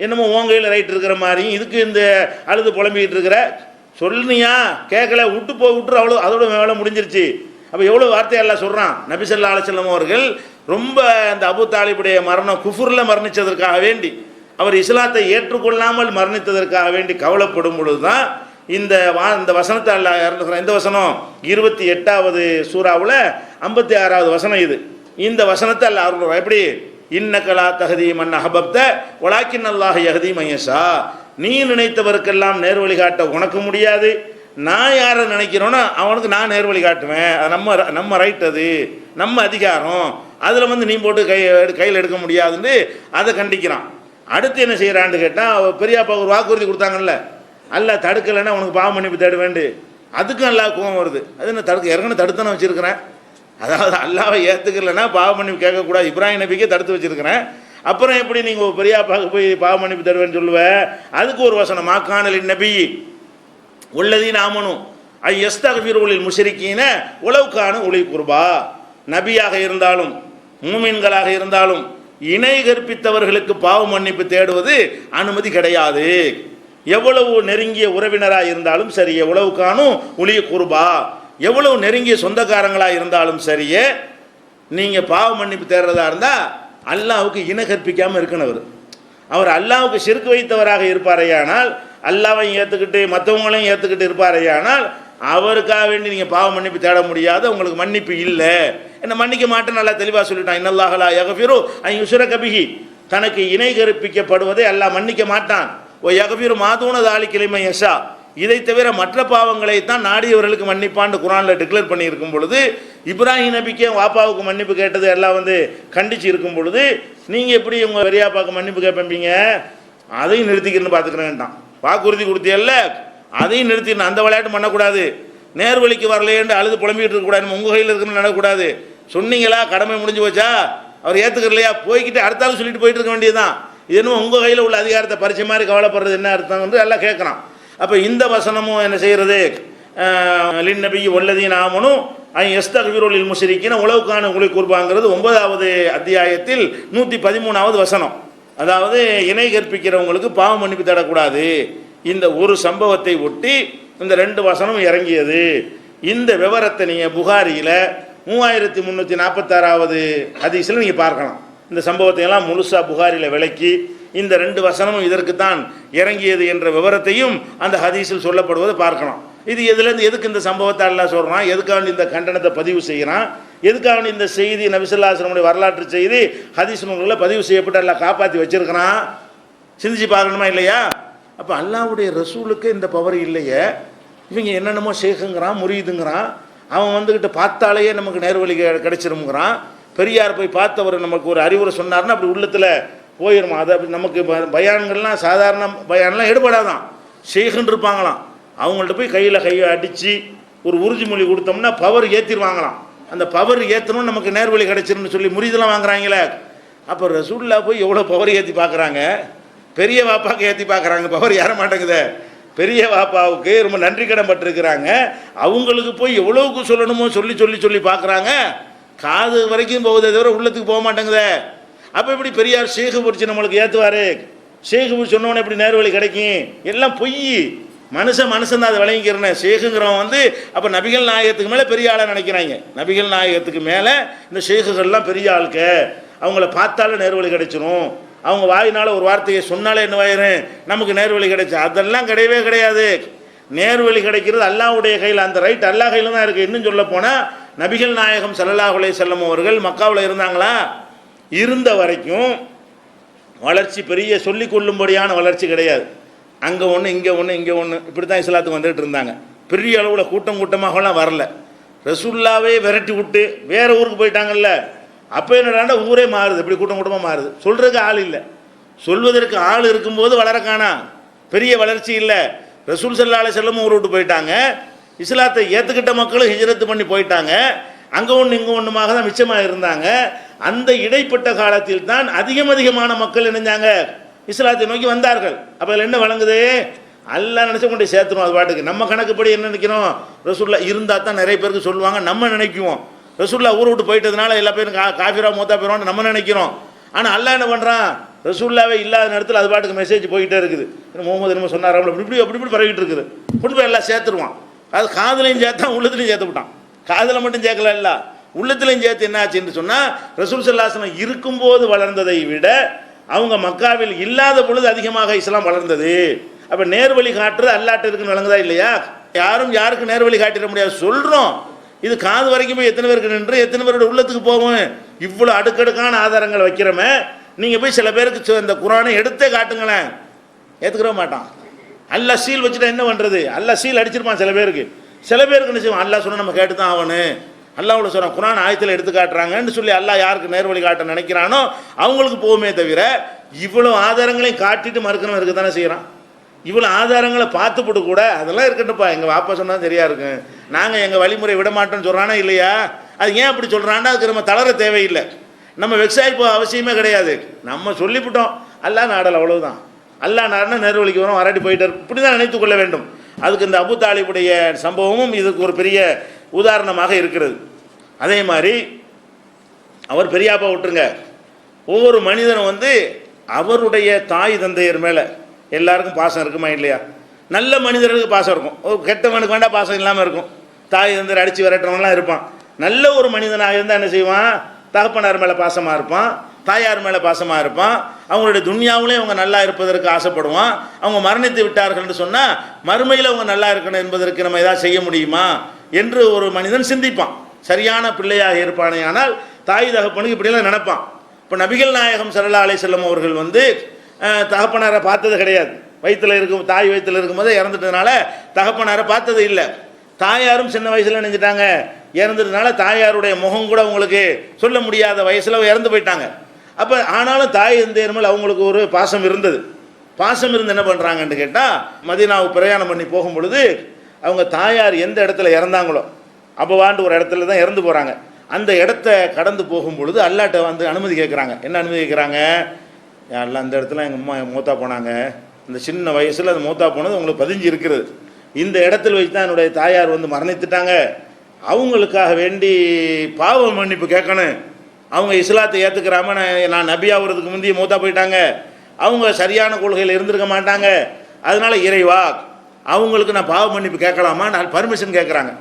என்னமோ உன் கையில் ரைட் இருக்கிற மாதிரி இதுக்கு இந்த அழுது புலம்பிக்கிட்டு இருக்கிற. சொல்லுனியா கேட்கல, விட்டுரு, அவ்வளோ, அதோட வேலை முடிஞ்சிருச்சு. அப்போ எவ்வளோ வார்த்தையெல்லாம் சொல்கிறான். நபி ஸல்லல்லாஹு அலைஹி வஸல்லம் அவர்கள் ரொம்ப அந்த அபூ தாலிபுடைய மரணம் குஃபுரில் மரணித்ததற்காக வேண்டி, அவர் இஸ்லாத்தை ஏற்றுக்கொள்ளாமல் மரணித்ததற்காக வேண்டி கவலைப்படும் பொழுது தான் இந்த வசனத்தை அல்லாஹ் இறந்துக்கிறான். இந்த வசனம் 28வது சூறாவில் 56வது வசனம் இது. இந்த வசனத்தை அல்லாஹ் அருள்றான். எப்படி? இன்னக்கலா தஹதி மன் அஹ்பப்த வலாக்கின் அல்லாஹ் யஹ்தி மய்யஷா. நீ நினைத்தவருக்கெல்லாம் நேர்வழி காட்ட உனக்கு முடியாது. நான் யாரை நினைக்கிறோன்னா அவனுக்கு நான் நேர்வழி காட்டுவேன். அது நம்ம ரைட், அது நம்ம அதிகாரம். அதில் நீ போட்டு கையில் எடுக்க முடியாதுன்னு அதை கண்டிக்கிறான். அடுத்து என்ன செய்கிறான்னு கேட்டால், பெரியாப்பா ஒரு வாக்குறுதி கொடுத்தாங்கல்ல, அல்லாஹ் தடுக்கலைன்னா உனக்கு பாவ மன்னிப்பு தேடுவேண்டு. அதுக்கும் அல்லாஹ் கோவம் வருது. அது என்ன தடுக்க ஏற்கனவே தடுத்தானே வச்சுருக்கிறேன். அதாவது அல்லாவை ஏற்றுக்கலைன்னா பாவ மன்னிப்பு கேட்கக்கூடாது. இப்ராஹிம் நபிக்கே தடுத்து வச்சுருக்கிறேன். அப்புறம் எப்படி நீங்கள் பெரியாப்பாவுக்கு போய் பாவ மன்னிப்பு தருவேன்னு சொல்லுவேன்? அதுக்கு ஒரு வசனம், மாக்கானலின் நபி உள்ளதீன் ஆமனும் ஐ எஸ்தக்ஃபிருலில் முஷ்ரிக்கீன உலவுக்கான உலி குர்பா. நபியாக இருந்தாலும் மூமின்களாக இருந்தாலும் இணை கற்பித்தவர்களுக்கு பாவ மன்னிப்பு தேடுவது அனுமதி கிடையாது. எவ்வளவு நெருங்கிய உறவினராக இருந்தாலும் சரி, எவ்வளவுக்கானும் உலிய குர்பா, எவ்வளவு நெருங்கிய சொந்தக்காரங்களாக இருந்தாலும் சரியே, நீங்கள் பாவ மன்னிப்பு தேடுறதா இருந்தால் அல்லாவுக்கு இணை கற்பிக்காமல் இருக்கணும். அவர் அல்லாவுக்கு ஷிர்க் வைத்தவராக இருப்பாரையானால், அல்லாவையும் ஏற்றுக்கிட்டு மற்றவங்களையும் ஏற்றுக்கிட்டு இருப்பாரையானால், அவருக்காக வேண்டி நீங்கள் பாவ மன்னிப்பு தேட முடியாது. உங்களுக்கு மன்னிப்பு இல்லை, என்ன மன்னிக்க மாட்டேன்னு நல்லா தெளிவாக சொல்லிட்டான். இன்னல்லாஹ் லா யக்ஃபிரு அன் யுஷ்ரக பிஹி. தனக்கு இணை கற்பிக்கப்படுவதை அல்லாஹ் மன்னிக்க மாட்டான். ஓ யக்ஃபிரு மாதூன தாலிக லிமன் யஷா. இதை தவிர மற்ற பாவங்களை தான் நாடியவர்களுக்கு மன்னிப்பான்னு குர்ஆனில் டிக்ளேர் பண்ணியிருக்கும் பொழுது, இப்ராஹிம் நபிக்கே வாப்பாவுக்கு மன்னிப்பு கேட்டது எல்லாம் கண்டிச்சு இருக்கும் பொழுது, நீங்கள் எப்படி உங்கள் பெரியாப்பாவுக்கு மன்னிப்பு கேட்பீங்க? அதையும் நிறுத்திக்கிறன்னு பார்த்துக்கிறேன்ட்டான். வாக்குறுதி கொடுத்தியல்ல, அதையும் நிறுத்திடணும். அந்த விளையாட்டு பண்ணக்கூடாது. நேர்வழிக்கு வரலையேன்னு அழுது புலம்பிக்கிட்டு இருக்கக்கூடாது. உங்கள் கையில் இருக்குன்னு நடக்கக்கூடாது. சொன்னீங்களா, கடமை முடிஞ்சு போச்சா, அவர் ஏற்றுக்கலையா, போய்கிட்டு அடுத்தாலும் சொல்லிட்டு போயிட்டு இருக்க வேண்டியதுதான். இது என்னமோ உங்கள் கையில் உள்ள அதிகாரத்தை பறிச்ச மாதிரி கவலைப்படுறது என்ன அர்த்தம் வந்து எல்லாம் கேட்குறான். அப்போ இந்த வசனமும் என்ன செய்கிறது? லின் நபி வல்லதீன் ஆமனும் ஐ எஸ்தக்ஃபிருலில் முஷ்ரிக்கீன உலவுக்கான உலி குர்பாங்கிறது 9வது அத்தியாயத்தில் 113வது வசனம். அதாவது இணை கற்பிக்கிறவங்களுக்கு பாவ மன்னிப்பு தேடக்கூடாது. இந்த ஒரு சம்பவத்தை ஒட்டி இந்த 2 வசனம் இறங்கியது. இந்த விவரத்தை நீங்கள் புகாரியில் 3346வது ஹதீஸில் நீங்கள் பார்க்கலாம். இந்த சம்பவத்தை எல்லாம் முழுசாக புகாரியில் விளக்கி இந்த 2 வசனமும் இதற்குத்தான் இறங்கியது என்ற விவரத்தையும் அந்த ஹதீஸில் சொல்லப்படுவதை பார்க்கலாம். இது எதுலேருந்து எதுக்கு இந்த சம்பவத்தை எல்லாம் சொல்கிறான், எதுக்காக இந்த கண்டனத்தை பதிவு செய்கிறான், எதுக்காக இந்த செய்தி நபி ஸல்லல்லாஹு அலைஹி வஸல்லம் வரலாற்று செய்தி ஹதீஸ் நூல்களில் பதிவு செய்யப்பட்டு எல்லாம் காப்பாற்றி வச்சிருக்கிறான். சிந்திச்சு பார்க்கணுமா இல்லையா? அப்போ அல்லாஹ்வுடைய ரசூலுக்கு இந்த பவர் இல்லையே. இவங்க என்னென்னமோ ஷேக்குங்கிறான், முரீதுங்கிறான். அவன் வந்துக்கிட்டு பார்த்தாலேயே நமக்கு நேர்வழி கிடைச்சிருங்கிறான். பெரியார் போய் பார்த்தவர் நமக்கு ஒரு அறிவுரை சொன்னார்னா அப்படி உள்ளத்தில் போயிடுமா. அதை நமக்கு பயான்கள்லாம் சாதாரண பயான்லாம் எடுபடாதான். ஷேக்குன்னு இருப்பாங்களாம். அவங்கள்ட்ட போய் கையை அடித்து ஒரு உறுதிமொழி கொடுத்தோம்னா பவர் ஏற்றிடுவாங்களாம். அந்த பவர் ஏற்றணும் நமக்கு நேர்வழி கிடைச்சிருன்னு சொல்லி முறிதெல்லாம் வாங்குறாங்களே. அப்போ ரசூல்லா போய் எவ்வளோ பவர் ஏற்றி பார்க்குறாங்க. பெரிய வாப்பாவுக்கு ஏற்றி பார்க்குறாங்க, பவர் ஏற மாட்டேங்குது. பெரிய வாப்பாவுக்கு ரொம்ப நன்றி கடன் பட்டிருக்கிறாங்க. அவங்களுக்கு போய் எவ்வளவுக்கு சொல்லணுமோ சொல்லி சொல்லி சொல்லி பார்க்குறாங்க. காது வரைக்கும் போகுதே தவிர உள்ளத்துக்கு போக மாட்டேங்குதே. அப்போ எப்படி பெரியார் ஷேக்கு பிடிச்சி நம்மளுக்கு ஏற்றுவார்? ஷேக்கு பிடிச்சி சொன்னோன்னே எப்படி நேர்வழி கிடைக்கும்? எல்லாம் பொய். மனுஷன் தான் அதை விளங்கிக்கிறேன். ஷேக்குங்கிறவன் அப்போ நபிகள் நாயகத்துக்கு மேலே பெரிய ஆளாக நினைக்கிறாங்க. நபிகள் நாயகத்துக்கு மேலே இந்த ஷேக்குகள்லாம் பெரிய ஆளுக்க, அவங்கள பார்த்தாலும் நேர்வழி கிடைச்சிரும். அவங்க வாயினால் ஒரு வார்த்தையை சொன்னாலே என்னவாயிரும், நமக்கு நேர்வழி கிடைச்சி. அதெல்லாம் கிடையவே கிடையாது. நேர்வழி கிடைக்கிறது அல்லாஹ்வுடைய கையில். அந்த ரைட் அல்லாஹ் கையில் தான் இருக்குது. இன்னும் சொல்ல போனால் நபிகள் நாயகம் ஸல்லல்லாஹு அலைஹி வஸல்லம் அவர்கள் மக்காவில் இருந்தாங்களா? இருந்த வரைக்கும் வளர்ச்சி பெரிய சொல்லிக் கொள்ளும்படியான வளர்ச்சி கிடையாது. அங்கே ஒன்று இங்கே ஒன்று இங்கே ஒன்று இப்படி தான் இஸ்லாத்துக்கு வந்துட்டு இருந்தாங்க. பெரிய அளவில் கூட்டமாகலாம் வரல. ரசூல்லாவே விரட்டி விட்டு வேறு ஊருக்கு போயிட்டாங்கல்ல, அப்போ என்னடாண்டா ஊரே மாறுது, இப்படி கூட்டமாக மாறுது. சொல்கிறதுக்கு ஆள் இல்லை, சொல்வதற்கு ஆள் இருக்கும்போது வளர காணா, பெரிய வளர்ச்சி இல்லை. ரசூல் ஸல்லல்லாஹு அலைஹி வஸல்லம் ஊரை விட்டு போயிட்டாங்க, இஸ்லாத்தை ஏற்றுக்கிட்ட மக்களும் ஹிஜ்ரத்து பண்ணி போயிட்டாங்க, அங்கே ஒன்று இங்கே ஒன்றுமாக தான் மிச்சமாக இருந்தாங்க. அந்த இடைப்பட்ட காலத்தில் தான் அதிகமான மக்கள் இணைஞ்சாங்க, இஸ்லாத்தை நோக்கி வந்தார்கள். அப்போ அதில் என்ன வழங்குது? அல்லாஹ் நினச்ச கொண்டு சேர்த்துரும். அது பாட்டுக்கு நம்ம கணக்குப்படி என்ன நினைக்கிறோம், ரசூல்லா இருந்தால் தான் நிறைய பேருக்கு சொல்லுவாங்க நம்ம நினைக்குவோம். ரசூல்லா ஊரை விட்டு போயிட்டதுனால எல்லா பேரும் காஃபிரா மூத்தா போயிடுவான்னு நம்ம நினைக்கிறோம். ஆனால் அல்லாஹ் என்ன பண்ணுறான், ரசூல்லாவே இல்லாத நேரத்தில் அது பாட்டுக்கு மெசேஜ் போயிட்டே இருக்குது. முகமது என்ன சொன்னார், அப்படி பரவிட்டு இருக்குது, கொண்டு போய் எல்லாம் சேர்த்துருவான். அது காதலையும் சேர்த்தான், உள்ளத்துலையும் சேர்த்து விட்டான். காதில் மட்டும் சேர்க்கல, இல்லை உள்ளத்துலையும் சேர்த்து என்ன ஆச்சுன்னு சொன்னால், ரசூல் ஸல்லல்லாஹு அலைஹி வஸல்லம் இருக்கும்போது வளர்ந்ததை விட அவங்க மக்காவில் இல்லாத பொழுது அதிகமாக இஸ்லாம் வளர்ந்தது. அப்போ நேர்வழி காட்டுறது அல்லாட்ட இருக்குன்னு வழங்குதா இல்லையா? யாரும் யாருக்கு நேர்வழி காட்டிட முடியாது. சொல்கிறோம், இது காது வரைக்கும் போய் எத்தனை பேருக்கு நின்று எத்தனை பேரோட உள்ளத்துக்கு போகும். இவ்வளோ அடுக்கடுக்கான ஆதாரங்கள் வைக்கிறோமே, நீங்கள் போய் சில பேருக்கு இந்த குரானை எடுத்தே காட்டுங்களேன், ஏற்றுக்கிற மாட்டான். அல்லா சீல் வச்சுட்டா என்ன பண்ணுறது? அல்லா சீல் அடிச்சிருப்பான் சில பேருக்கு. சில பேருக்கு என்ன செய்வான், அல்லா சொன்னால் நம்ம கேட்டு தான் ஆகணும், அல்லாவோட சொல்கிறான், குரான் ஆயத்தில் எடுத்து காட்டுறாங்கன்னு சொல்லி அல்லா யாருக்கு நேர்வழி காட்ட நினைக்கிறானோ அவங்களுக்கு போகுமே தவிர, இவ்வளோ ஆதாரங்களையும் காட்டிட்டு மறுக்கணும் இருக்க தானே செய்கிறான். இவ்வளோ ஆதாரங்களை பார்த்துப்பட்டு கூட அதெல்லாம் இருக்கட்டும்ப்பா, எங்கள் வாப்பா சொன்னால் சரியா இருக்கு, நாங்கள் எங்கள் வழிமுறை விட மாட்டோம்னு சொல்கிறானா இல்லையா? அது ஏன் அப்படி சொல்கிறான்னா, அதுக்கு நம்ம தளர தேவையில்லை, நம்ம வெப்சைட் போக அவசியமே கிடையாது. நம்ம சொல்லிவிட்டோம், அல்லா நாடல், அவ்வளவுதான். அல்லா நாடுனா நேர்வழிக்கு வரும், வராட்டி போயிட்டார், இப்படி தான் நினைத்து கொள்ள வேண்டும். அதுக்கு இந்த அபு தாலிபுடைய சம்பவமும் இதுக்கு ஒரு பெரிய உதாரணமாக இருக்கிறது. அதே மாதிரி அவர் பெரியாப்பா விட்டுருங்க, ஒவ்வொரு மனிதனும் அவருடைய தாய் தந்தையர் மேலே எல்லாருக்கும் பாசம் இருக்குமா இல்லையா? நல்ல மனிதர்களுக்கு பாசம் இருக்கும், கெட்டவனுக்கு வேண்டாம் பாசம் இல்லாமல் இருக்கும். தாய் தந்தையர் அடித்து விரட்டுறவன்லாம் இருப்பான். நல்ல ஒரு மனிதனாக இருந்தால் என்ன செய்வான், தகப்பனார் மேலே பாசமாக இருப்பான், தாயார் மேலே பாசமாக இருப்பான், அவங்களுடைய துன்யாவிலே அவங்க நல்லா இருப்பதற்கு ஆசைப்படுவான். அவங்க மரணித்து விட்டார்கள் என்று சொன்னால் மறுமையில் அவங்க நல்லா இருக்கணும் என்பதற்கு நம்ம ஏதாவது செய்ய முடியுமா என்று ஒரு மனிதன் சிந்திப்பான். சரியான பிள்ளையாக இருப்பானே ஆனால் தாய் தகப்பனுக்கு இப்படியெல்லாம் நினைப்பான். இப்போ நபிகள் நாயகம் ஸல்லல்லாஹு அலைஹி வஸல்லம் அவர்கள் தகப்பனாரை பார்த்தது கிடையாது. வயிற்றில் இருக்கும், தாய் வயிற்றில் இருக்கும்போதே இறந்துட்டதுனால தகப்பனாரை பார்த்தது இல்லை. தாயாரும் சின்ன வயசில் நினைஞ்சிட்டாங்க, இறந்துட்டதுனால தாயாருடைய முகம் கூட அவங்களுக்கு சொல்ல முடியாத வயசில் இறந்து போயிட்டாங்க. அப்போ ஆனாலும் தாய் தந்தையர் மேல் அவங்களுக்கு ஒரு பாசம் இருந்தது. பாசம் இருந்து என்ன பண்ணுறாங்கன்னு கேட்டால், மதீனாவுக்கு பிரயாணம் பண்ணி போகும் பொழுது அவங்க தாயார் எந்த இடத்துல இறந்தாங்களோ அப்போவாண்டு ஒரு இடத்துல தான் இறந்து போகிறாங்க. அந்த இடத்த கடந்து போகும் பொழுது அல்லாட்ட அனுமதி கேட்குறாங்க. என்ன அனுமதி கேட்குறாங்க? எல்லாம் அந்த இடத்துல எங்கள் அம்மா மூத்தா போனாங்க, இந்த சின்ன வயசில் அது மூத்தா போனது உங்களுக்கு பதிஞ்சு இருக்கிறது, இந்த இடத்துல வச்சு தான் என்னுடைய தாயார் மரணித்துட்டாங்க, அவங்களுக்காக வேண்டி பாவ மன்னிப்பு கேட்கணும். அவங்க இஸ்லாத்தை ஏற்றுக்கிறாம நான் நபியாகிறதுக்கு முந்தைய மூத்தா போயிட்டாங்க, அவங்க சரியான கொள்கையில் இருந்திருக்க மாட்டாங்க, அதனால இறைவா அவங்களுக்கு நான் பாவ மன்னிப்பு கேட்கலாமா, நான் பர்மிஷன் கேட்குறாங்க.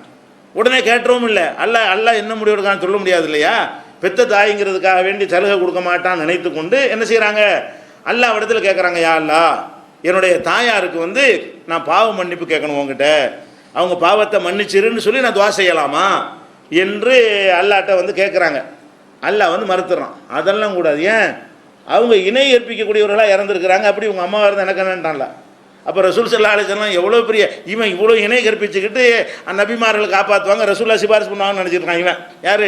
உடனே கேட்டுறவும் இல்லை. அல்ல என்ன முடிவு எடுக்கான்னு சொல்ல முடியாது இல்லையா? பெத்த தாய்ங்கிறதுக்காக வேண்டி சலுகை கொடுக்க மாட்டான்னு நினைத்து கொண்டு என்ன செய்கிறாங்க, அல்லாஹ் இடத்துல கேட்குறாங்க, யா அல்லாஹ் என்னுடைய தாயாருக்கு நான் பாவ மன்னிப்பு கேட்கணும் உங்ககிட்ட, அவங்க பாவத்தை மன்னிச்சிருன்னு சொல்லி நான் துவா செய்யலாமா என்று அல்லாட்ட கேட்குறாங்க. அல்லாஹ் மறுத்துறான், அதெல்லாம் கூடாது. ஏன்? அவங்க இணை ஏற்பிக்கக்கூடியவர்களாக இறந்துருக்கிறாங்க, அப்படி உங்கள் அம்மா இருந்து எனக்கு என்னன்ட்டான்ல. அப்போ ரசூல் ஸல்லல்லாஹு அலைஹி வஸல்லம் எவ்வளோ பெரிய இவன், இவ்வளோ இணை கற்பிச்சுக்கிட்டு நபிமார்களை காப்பாற்றுவாங்க, ரசூல்லா சிபாரிசு பண்ணுவாங்கன்னு நினச்சிருக்கான் இவன். யார்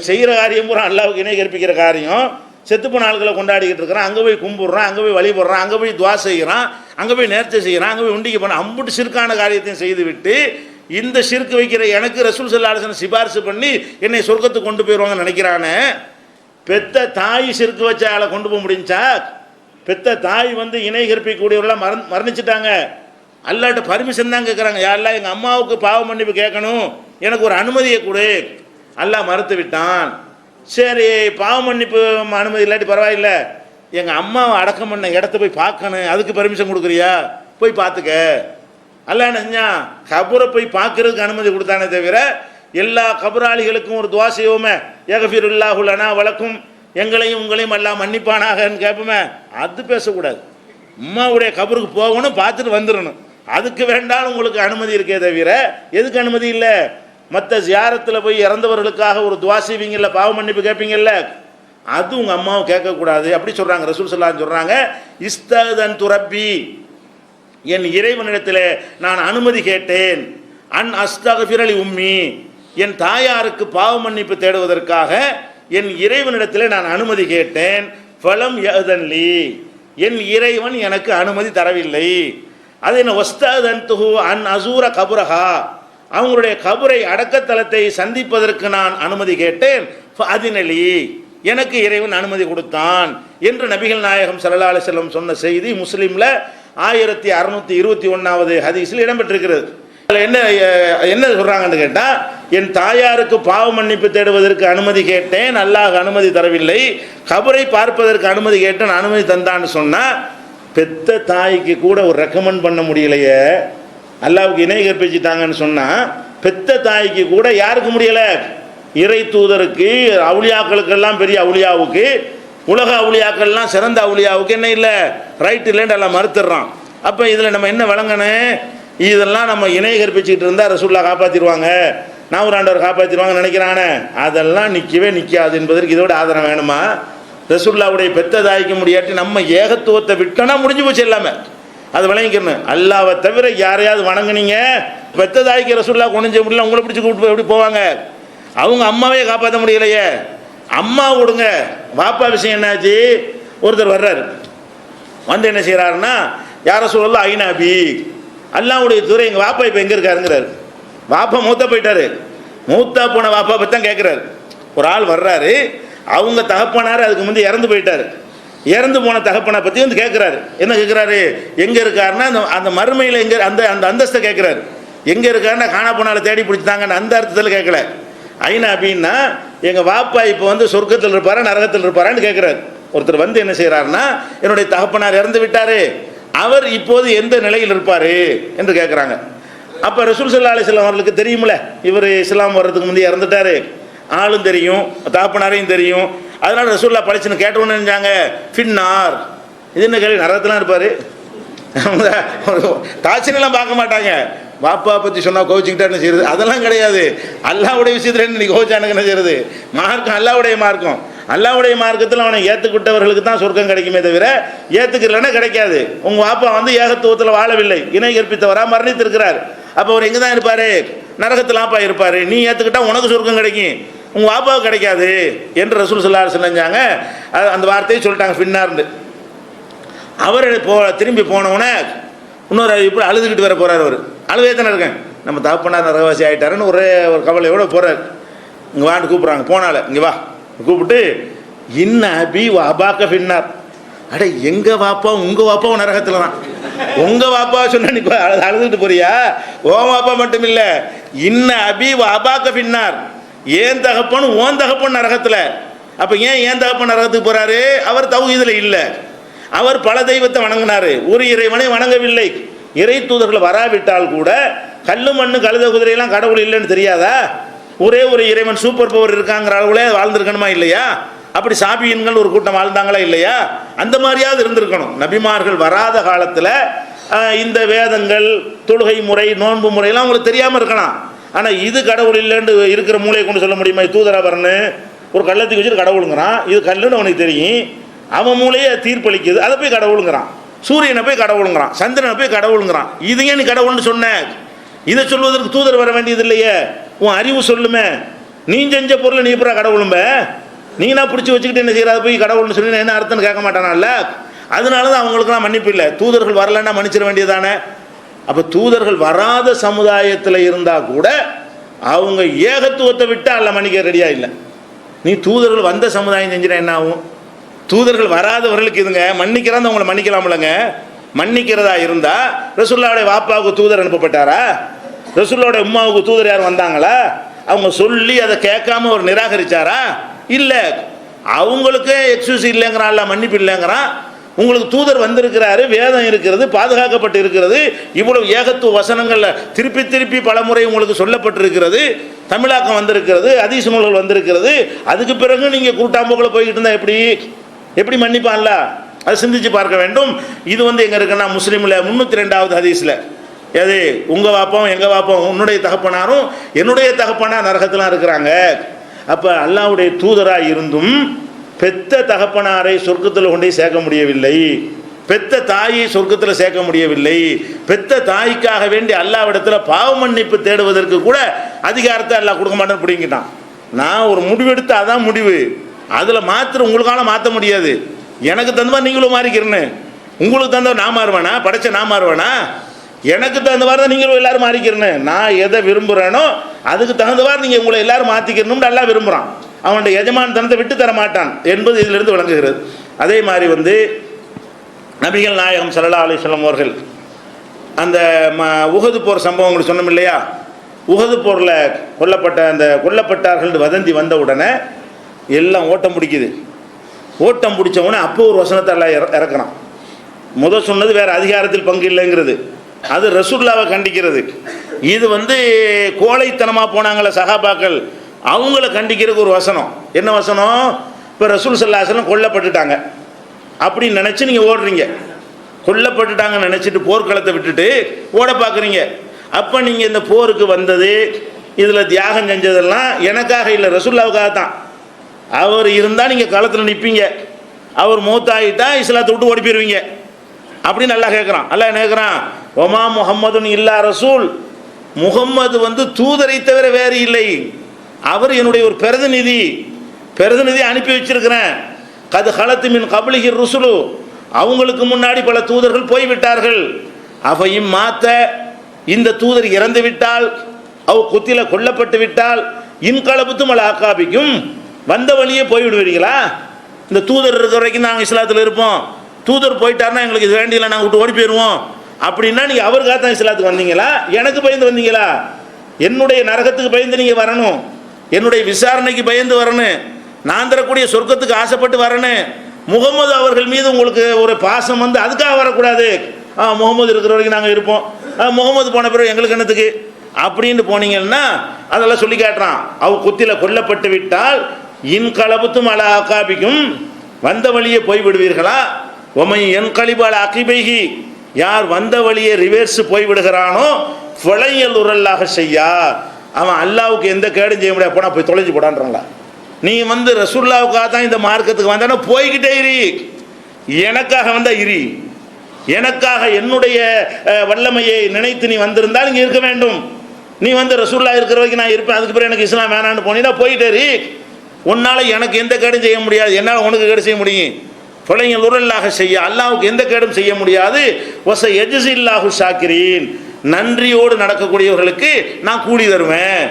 செய்கிற காரியம் பூரா அல்லாவுக்கு இணை கற்பிக்கிற காரியம், செத்துப்போன ஆள்களை கொண்டாடிக்கிட்டு இருக்கிறான், அங்கே போய் கும்பிட்றான், அங்கே போய் வழிபடுறான், அங்கே போய் துவா செய்கிறான், அங்கே போய் நேர்ச்சை செய்கிறான், அங்கே போய் உண்டிக்கு போனான், அம்புட்டு சிறுக்கான காரியத்தையும் செய்துவிட்டு இந்த ஷிர்க் வைக்கிற எனக்கு ரசூல் ஸல்லல்லாஹு அலைஹி வஸல்லம் சிபாரிசு பண்ணி என்னை சொர்க்கத்துக்கு கொண்டு போயிடுவாங்கன்னு நினைக்கிறானே. பெத்த தாய் ஷிர்க் வச்ச ஆளை கொண்டு போக முடிஞ்சா? பெத்த தாய் இணை கற்பிக்கக்கூடியவர்களாக மரணிச்சிட்டாங்க. அல்லாட்ட பர்மிஷன் தான் கேட்குறாங்க, யாரெல்லாம் எங்கள் அம்மாவுக்கு பாவ மன்னிப்பு கேட்கணும், எனக்கு ஒரு அனுமதியை கொடு. அல்லாஹ் மறுத்து விட்டான். சரி, பாவ மன்னிப்பு அனுமதி இல்லாட்டி பரவாயில்ல, எங்கள் அம்மாவை அடக்கம் பண்ண இடத்த போய் பார்க்கணும், அதுக்கு பர்மிஷன் கொடுக்குறியா, போய் பார்த்துக்க. அல்லாஹ் என்ன செஞ்சான், கபரை போய் பார்க்கறதுக்கு அனுமதி கொடுத்தானே தவிர எல்லா கபராளிகளுக்கும் ஒரு துவா செய்வோமே, யக்ஃபிருல்லாஹு லனா வலக்கும், எங்களையும் உங்களையும் எல்லாம் மன்னிப்பானாகன்னு கேட்போமே, அது பேசக்கூடாது. அம்மாவுடைய கபருக்கு போகணும், பார்த்துட்டு வந்துடணும், அதுக்கு வேண்டாம் உங்களுக்கு அனுமதி இருக்கே தவிர எதுக்கு அனுமதி இல்லை? மற்ற ஜியாரத்தில் போய் இறந்தவர்களுக்காக ஒரு துவா செய்வீங்கல்ல, பாவ மன்னிப்பு கேட்பீங்கல்ல, அது உங்கள் அம்மாவை கேட்கக்கூடாது அப்படி சொல்கிறாங்க. ரசூல் ஸல்லல்லாஹு அலைஹி வஸல்லம் சொல்கிறாங்க, இஸ்ததன் துரப்பி, என் இறைவனிடத்தில் நான் அனுமதி கேட்டேன். அன் அஸ்தக்ஃபிரலி உம்மி, என் தாயாருக்கு பாவ மன்னிப்பு தேடுவதற்காக என் இறைவனிடத்தில் நான் அனுமதி கேட்டேன். ஃபலம் யஅதன்லி, என் இறைவன் எனக்கு அனுமதி தரவில்லை. அது என்ன, வஸ்தஅதன்துஹு அன் அசூர கபரஹா, அவங்களுடைய கபரை அடக்கத்தலத்தை சந்திப்பதற்கு நான் அனுமதி கேட்டேன். ஃபஅதினலி, எனக்கு இறைவன் அனுமதி கொடுத்தான் என்று நபிகள் நாயகம் ஸல்லல்லாஹு அலைஹி வஸல்லம் சொன்ன செய்தி முஸ்லிம்ல 1621வது ஹதீஸில் இடம்பெற்றிருக்கிறது. என்ன என்ன சொல்றாங்கன்னு கேட்டா, என் தாயாருக்கு பாவ மன்னிப்பு தேடுவதற்கு அனுமதி கேட்டேன், அல்லாஹ் அனுமதி தரவில்லை. கபரை பார்ப்பதற்கு அனுமதி கேட்டேன், அனுமதி தந்தான்னு சொன்னா, பெத்த தாய்க்கு கூட ஒரு ரெக்கமெண்ட் பண்ண முடியலையே, அல்லாஹ்வுக்கு இணை கற்பிச்சுட்டாங்கன்னு சொன்னா, பெத்த தாய்க்கு கூட யாருக்கு முடியல, இறை தூதருக்கு, அவுலியாக்களுக்கெல்லாம் பெரிய அவுலியாவுக்கு, உலக அவுலியாக்கள்லாம் சிறந்த அவுலியாவுக்கு என்ன இல்லை, ரைட் இல்லைன்னு எல்லாம் மறுத்துடுறான். அப்போ இதில் நம்ம என்ன வழங்கணும், இதெல்லாம் நம்ம இணை கற்பிச்சுக்கிட்டு இருந்தால் ரசூல்லா காப்பாற்றிடுவாங்க, நாவூராண்டவர் காப்பாற்றிடுவாங்கன்னு நினைக்கிறானே, அதெல்லாம் நிற்கவே நிற்காது என்பதற்கு இதோட ஆதாரம் வேணுமா? ரசூல்லாவுடைய பெத்த தாய்க்கு முடியாட்டி நம்ம ஏகத்துவத்தை விட்டோன்னா முடிஞ்சு போச்சு எல்லாமே. அது விளங்கிக்கணும். அல்லாவை தவிர யாரையாவது வணங்குனீங்க, பெத்த தாய்க்கு ரசூல்லா கொண்டு முடியல, உங்களை பிடிச்சி கூப்பிட்டு எப்படி போவாங்க? அவங்க அம்மாவே காப்பாற்ற முடியலையே, அம்மா விடுங்க, வாப்பா விஷயம் என்னாச்சு? ஒருத்தர் வர்றாரு, வந்து என்ன செய்கிறாருன்னா, யார சொல்லலாம் ஐநாபி, அல்லாவுடைய துறை எங்கள் வாப்பா இப்போ எங்கே இருக்காருங்கிறாரு. வாப்பா மூத்தா போயிட்டாரு, மூத்தா போன வாப்பா பற்றி தான் கேட்குறாரு. ஒரு ஆள் வர்றாரு, அவங்க தகப்பனார் அதுக்கு முந்தைய இறந்து போயிட்டார், இறந்து போன தகப்பனை பற்றி வந்து கேட்குறாரு. என்ன கேட்குறாரு, எங்கே இருக்காருன்னா அந்த மறுமையில் எங்கே, அந்த அந்த அந்தஸ்தை கேட்குறாரு. எங்கே இருக்காருன்னா காணா போனால தேடி பிடிச்சிட்டாங்கன்னு அந்த அர்த்தத்தில் கேட்கல. ஐநா அப்படின்னா எங்கள் வாப்பா இப்போ வந்து சொர்க்கத்தில் இருப்பாரா நரகத்தில் இருப்பாரான்னு கேட்குறாரு. ஒருத்தர் வந்து என்ன செய்கிறாருன்னா, என்னுடைய தகப்பனார் இறந்து விட்டார், அவர் இப்போது எந்த நிலையில் இருப்பார் என்று கேட்குறாங்க. அப்போ ரசூல் ஸல்லல்லாஹு அலைஹி வஸல்லம் அவர்களுக்கு தெரியுமில்ல, இவர் இஸ்லாம் வர்றதுக்கு முந்தைய இறந்துட்டார், ஆளும் தெரியும், தகப்பனாரையும் தெரியும். அதனால் ரசூல்லா பழிச்சுன்னு கேட்டோன்னு நினைச்சாங்க ஃபின்னார், இது என்ன கேள்வி, நரகத்திலாம் இருப்பார். காய்ச்சலாம் பார்க்க மாட்டாங்க, பாப்பா பற்றி சொன்னால் கோவிச்சுக்கிட்டா என்ன செய்யுது, அதெல்லாம் கிடையாது. அல்லாவுடைய விஷயத்தில் என்ன நீ கோவிச்சானுக்கு என்ன செய்யுது, மார்க்கம் அல்லாவுடைய மார்க்கம், அல்லாவுடைய மார்க்கத்தில் அவனை ஏற்றுக்கிட்டவர்களுக்கு தான் சொர்க்கம் கிடைக்குமே தவிர ஏற்றுக்கலன்னா கிடைக்காது. உங்கள் பாப்பா வந்து ஏகத்துவத்தில் வாழவில்லை, இணை கற்பித்தவராக மரணித்திருக்கிறார். அப்போ அவர் எங்கே தான் இருப்பார், நரகத்தில் அப்பா இருப்பார். நீ ஏற்றுக்கிட்டா உனக்கு சொர்க்கம் கிடைக்கும், உங்கள் பாப்பாவுக்கு கிடைக்காது என்று ரசூல் ஸல்லல்லாஹு அலைஹி வஸல்லம் செஞ்சாங்க. அந்த வார்த்தையை சொல்லிட்டாங்க பின்னார்ந்து. அவர் திரும்பி போனவுடனே இன்னொரு இப்படி அழுதுகிட்டு வர போகிறார். அவர் அழுவே தானே இருக்கேன், நம்ம தகப்பனார் நரகவாசி ஆகிட்டாருன்னு ஒரே ஒரு கவலையோடு போகிறார். இங்கே வாண்டு கூப்பிட்றாங்க, போனால இங்கே வா கூப்பிட்டு, இன்ன அபி அபாக்க பின்னார், அட எங்கள் வாப்பா உங்கள் வாப்பாவும் நரகத்தில் தான். உங்கள் வாப்பா சொன்ன நீ அழுதுகிட்டு போறியா, ஓ வாப்பா மட்டும் இல்லை, இன்ன அபி அபாக்க பின்னார், ஏன் தகப்பன் ஓன் தகப்பன் நரகத்தில். அப்போ ஏன் தகப்பன் நரகத்துக்கு போகிறாரு, அவர் தௌஹீதுல இல்லை, அவர் பல தெய்வத்தை வணங்கினார், ஒரு இறைவனை வணங்கவில்லை. இறை தூதர்கள் வராவிட்டால் கூட கல்லு மண்ணு கழுத குதிரையெல்லாம் கடவுள் இல்லைன்னு தெரியாதா? ஒரே ஒரு இறைவன் சூப்பர் பவர் இருக்காங்கிற அளவுலே வாழ்ந்திருக்கணுமா இல்லையா? அப்படி சாபியன்கள் ஒரு கூட்டம் வாழ்ந்தாங்களா இல்லையா? அந்த மாதிரியாவது இருந்திருக்கணும். நபிமார்கள் வராத காலத்தில் இந்த வேதங்கள், தொழுகை முறை, நோன்பு முறையெல்லாம் அவங்களுக்கு தெரியாமல் இருக்கலாம். ஆனால் இது கடவுள் இல்லைன்னு இருக்கிற மூளையை கொண்டு சொல்ல முடியுமா? தூதரா வரணும், ஒரு கள்ளத்துக்கு வச்சுட்டு கடவுளுங்கிறான், இது கல்லுன்னு அவனுக்கு தெரியும், அவன் மூளையை தீர்ப்பளிக்குது, அதை போய் கடவுளுங்கிறான். சூரியனை போய் கடவுளுங்கிறான், சந்திரனை போய் கடவுளுங்கிறான். இது ஏன் நீ கடவுள்னு சொன்ன? இதை சொல்வதற்கு தூதர் வர வேண்டியது இல்லையே, உன் அறிவு சொல்லுமே. நீ செஞ்ச பொருளை நீ எப்படா கடவுளும்ப, நீனா பிடிச்சி வச்சுக்கிட்டு என்ன செய்யறாது போய் கடவுள்னு சொல்லி என்ன அர்த்தம்னு கேட்க மாட்டானால. அதனால தான் அவங்களுக்குலாம் மன்னிப்பு இல்லை. தூதர்கள் வரலன்னா மன்னிச்சிட வேண்டியதானே. அப்போ தூதர்கள் வராத சமுதாயத்தில் இருந்தால் கூட அவங்க ஏகத்துவத்தை விட்டு அல்ல மன்னிக்க ரெடியாக இல்லை. நீ தூதர்கள் வந்த சமுதாயம் செஞ்சிட என்ன ஆகும்? தூதர்கள் வராதவர்களுக்கு இதுங்க மன்னிக்கிறான், உங்களை மன்னிக்கலாம்லங்க. மன்னிக்கிறதா இருந்தால் ரசூலுல்லாஹ்வுடைய வாப்பாவுக்கு தூதர் அனுப்பப்பட்டாரா? ரசூலுல்லாஹ்வுடைய உம்மாவுக்கு தூதர் யார் வந்தாங்களா? அவங்க சொல்லி அதை கேட்காம ஒரு நிராகரிச்சாரா? இல்லை. அவங்களுக்கே எக்ஸ்கியூஸ் இல்லைங்கிறான்ல, மன்னிப்பு இல்லைங்கிறான். உங்களுக்கு தூதர் வந்திருக்கிறாரு, வேதம் இருக்கிறது, பாதுகாக்கப்பட்டு இருக்கிறது, இவ்வளவு ஏகத்துவ வசனங்கள்ல திருப்பி திருப்பி பல முறை உங்களுக்கு சொல்லப்பட்டிருக்கிறது, தமிழாக்கம் வந்திருக்கிறது, ஹதீஸ் நூல்கள் வந்திருக்கிறது. அதுக்கு பிறகு நீங்க கூட்டாம்போக்கில் போய்கிட்டு இருந்தா எப்படி மன்னிப்பான்ல? அதை சிந்திச்சு பார்க்க வேண்டும். இது எங்க இருக்குன்னா முஸ்லீம்ல 302வது ஹதீஸ்ல, எது உங்க வாப்பாவும் எங்க வாப்பாவும், உன்னுடைய தகப்பனாரும் என்னுடைய தகப்பனார் நரகத்திலாம் இருக்கிறாங்க. அப்ப அல்லாஹ்வுடைய தூதராக இருந்தும் பெத்த தகப்பனாரை சொர்க்கத்தில் கொண்டே சேர்க்க முடியவில்லை. பெத்த தாயை சொர்க்கத்தில் சேர்க்க முடியவில்லை. பெத்த தாய்க்காக வேண்டி அல்லாஹ்விடத்தில் பாவ மன்னிப்பு தேடுவதற்கு கூட அதிகாரத்தை அல்லாஹ் கொடுக்க மாட்டேன்னு பிடிங்கிட்டான். நான் ஒரு முடிவெடுத்து அதான் முடிவு, அதில் உங்களுக்கால மாற்ற முடியாது. எனக்கு தந்தவா நீங்களும் மாறிக்கிறேன்னு, உங்களுக்கு தந்தவா நான் மாறுவேனா? படைச்ச நான் மாறுவேனா? எனக்கு தகுந்தவாறு தான் நீங்களும் எல்லாரும் மாறிக்கிறேன்னு. நான் எதை விரும்புகிறேனோ அதுக்கு தகுந்தவாறு நீங்கள் உங்களை எல்லாரும் மாற்றிக்கணும்னு எல்லாம் விரும்புகிறான். அவனுடைய எஜமான தனத்தை விட்டு தர மாட்டான் என்பது இதிலிருந்து விளங்குகிறது. அதே மாதிரி நபிகள் நாயகம் ஸல்லல்லாஹு அலைஹி வஸல்லம் அவர்கள் அந்த உஹது போர் சம்பவம் உங்களுக்கு சொன்னோம் இல்லையா? உஹது போரில் கொல்லப்பட்டார்கள் வதந்தி வந்த உடனே எல்லாம் ஓட்டம் பிடிக்குது. ஓட்டம் பிடிச்ச உடனே அப்போ ஒரு வசனத்தை எல்லாம் இறக்குறான். முதல் சொன்னது வேறு அதிகாரத்தில் பங்கு இல்லைங்கிறது, அது ரசூலுல்லாவை கண்டிக்கிறது. இது கோழைத்தனமாக போனாங்களே சஹாபாக்கள், அவங்கள கண்டிக்கிறதுக்கு ஒரு வசனம். என்ன வசனம்? இப்போ ரசூல் ஸல்லல்லாஹு அலைஹி வஸல்லம் கொல்லப்பட்டுட்டாங்க அப்படின்னு நினச்சி நீங்கள் ஓடுறீங்க. கொல்லப்பட்டுட்டாங்கன்னு நினச்சிட்டு போர்க்களத்தை விட்டுட்டு ஓட பார்க்குறீங்க. அப்போ நீங்கள் இந்த போருக்கு வந்தது, இதில் தியாகம் செஞ்சதெல்லாம் எனக்காக இல்லை, ரசூலுல்லாவுக்காக தான். அவர் இருந்தால் நீங்கள் களத்தில் நிற்பீங்க, அவர் மூத்தாயிட்டா இஸ்லாத்தை விட்டு ஓடி போயிடுவீங்க அப்படின்னு நல்லா கேட்குறான். அல்லா என்ன கேட்குறான்? ஒமா முஹம்மதுன் இல்லா ரசூல், முகம்மது தூதரை தவிர வேறு இல்லை, அவர் என்னுடைய ஒரு பிரதிநிதி அனுப்பி வச்சிருக்கிறேன். கது ஹலத்து மின் கப்லிஹி ருசுலு, அவங்களுக்கு முன்னாடி பல தூதர்கள் போய்விட்டார்கள். அவையும் மாத்த, இந்த தூதர் இறந்து விட்டால், குத்தில கொல்லப்பட்டு விட்டால், இன்கலபுத்தும் அல ஆக்காபிக்கும், வந்த வழியே போய்விடுவீர்களா? இந்த தூதர் இருக்கிற வரைக்கும் நாங்கள் இஸ்லாத்தில் இருப்போம், தூதர் போயிட்டாருன்னா எங்களுக்கு இது வேண்டியில்லை, நாங்கள் விட்டு ஓடி போயிடுவோம் அப்படின்னா நீங்கள் அவருக்காக தான் இஸ்லாத்துக்கு வந்தீங்களா? எனக்கு பயந்து வந்தீங்களா? என்னுடைய நரகத்துக்கு பயந்து நீங்கள் வரணும், என்னுடைய விசாரணைக்கு பயந்து வரணும், நான் தரக்கூடிய சொர்க்கத்துக்கு ஆசைப்பட்டு வரணும். முகமது அவர்கள் மீது உங்களுக்கு ஒரு பாசம் அதுக்காக வரக்கூடாது. முகமது இருக்கிற வரைக்கும் நாங்கள் இருப்போம், முகமது போன பிறகு எங்களுக்கு என்னத்துக்கு அப்படின்னு போனீங்கன்னா அதெல்லாம் சொல்லி காட்டுறான். குத்தில கொல்லப்பட்டு விட்டால் இன்கலபுத்தும் அல ஆக்காபிக்கும், வந்த வழியே போய்விடுவீர்களா? ஒமை என் கலிபால அகிபைகி, யார் வந்த வழியே ரிவேர்ஸ் போய்விடுகிறானோ ஃபலையல் உரல்லாக செய்யா, அவன் அல்லாவுக்கு எந்த கேடும் செய்ய முடியாது, போனால் போய் தொலைஞ்சு போடான்றாங்களா? நீ ரசூலுல்லாவுக்காக தான் இந்த மார்க்கத்துக்கு வந்தானா போய்கிட்டே இரு, எனக்காக வந்தா இரு, எனக்காக என்னுடைய வல்லமையை நினைத்து நீ வந்திருந்தால் இங்கே இருக்க வேண்டும். நீ ரசூலுல்லாஹ் இருக்கிற வரைக்கும் நான் இருப்பேன், அதுக்கு பிறகு எனக்கு இஸ்லாம் வேணான்னு போனீங்கன்னா போயிட்டே இரு, உன்னால் எனக்கு எந்த கேடும் செய்ய முடியாது, என்னால் உனக்கு கேடு செய்ய முடியும். ஃபலையல் உரல்லாக செய்ய, அல்லாவுக்கு எந்த கேடும் செய்ய முடியாது. ஒச எஜ்ஸில்லாஹு ஷாக்கிரீன், நன்றியோடு நடக்கக்கூடியவர்களுக்கு நான் கூலி தருவேன்,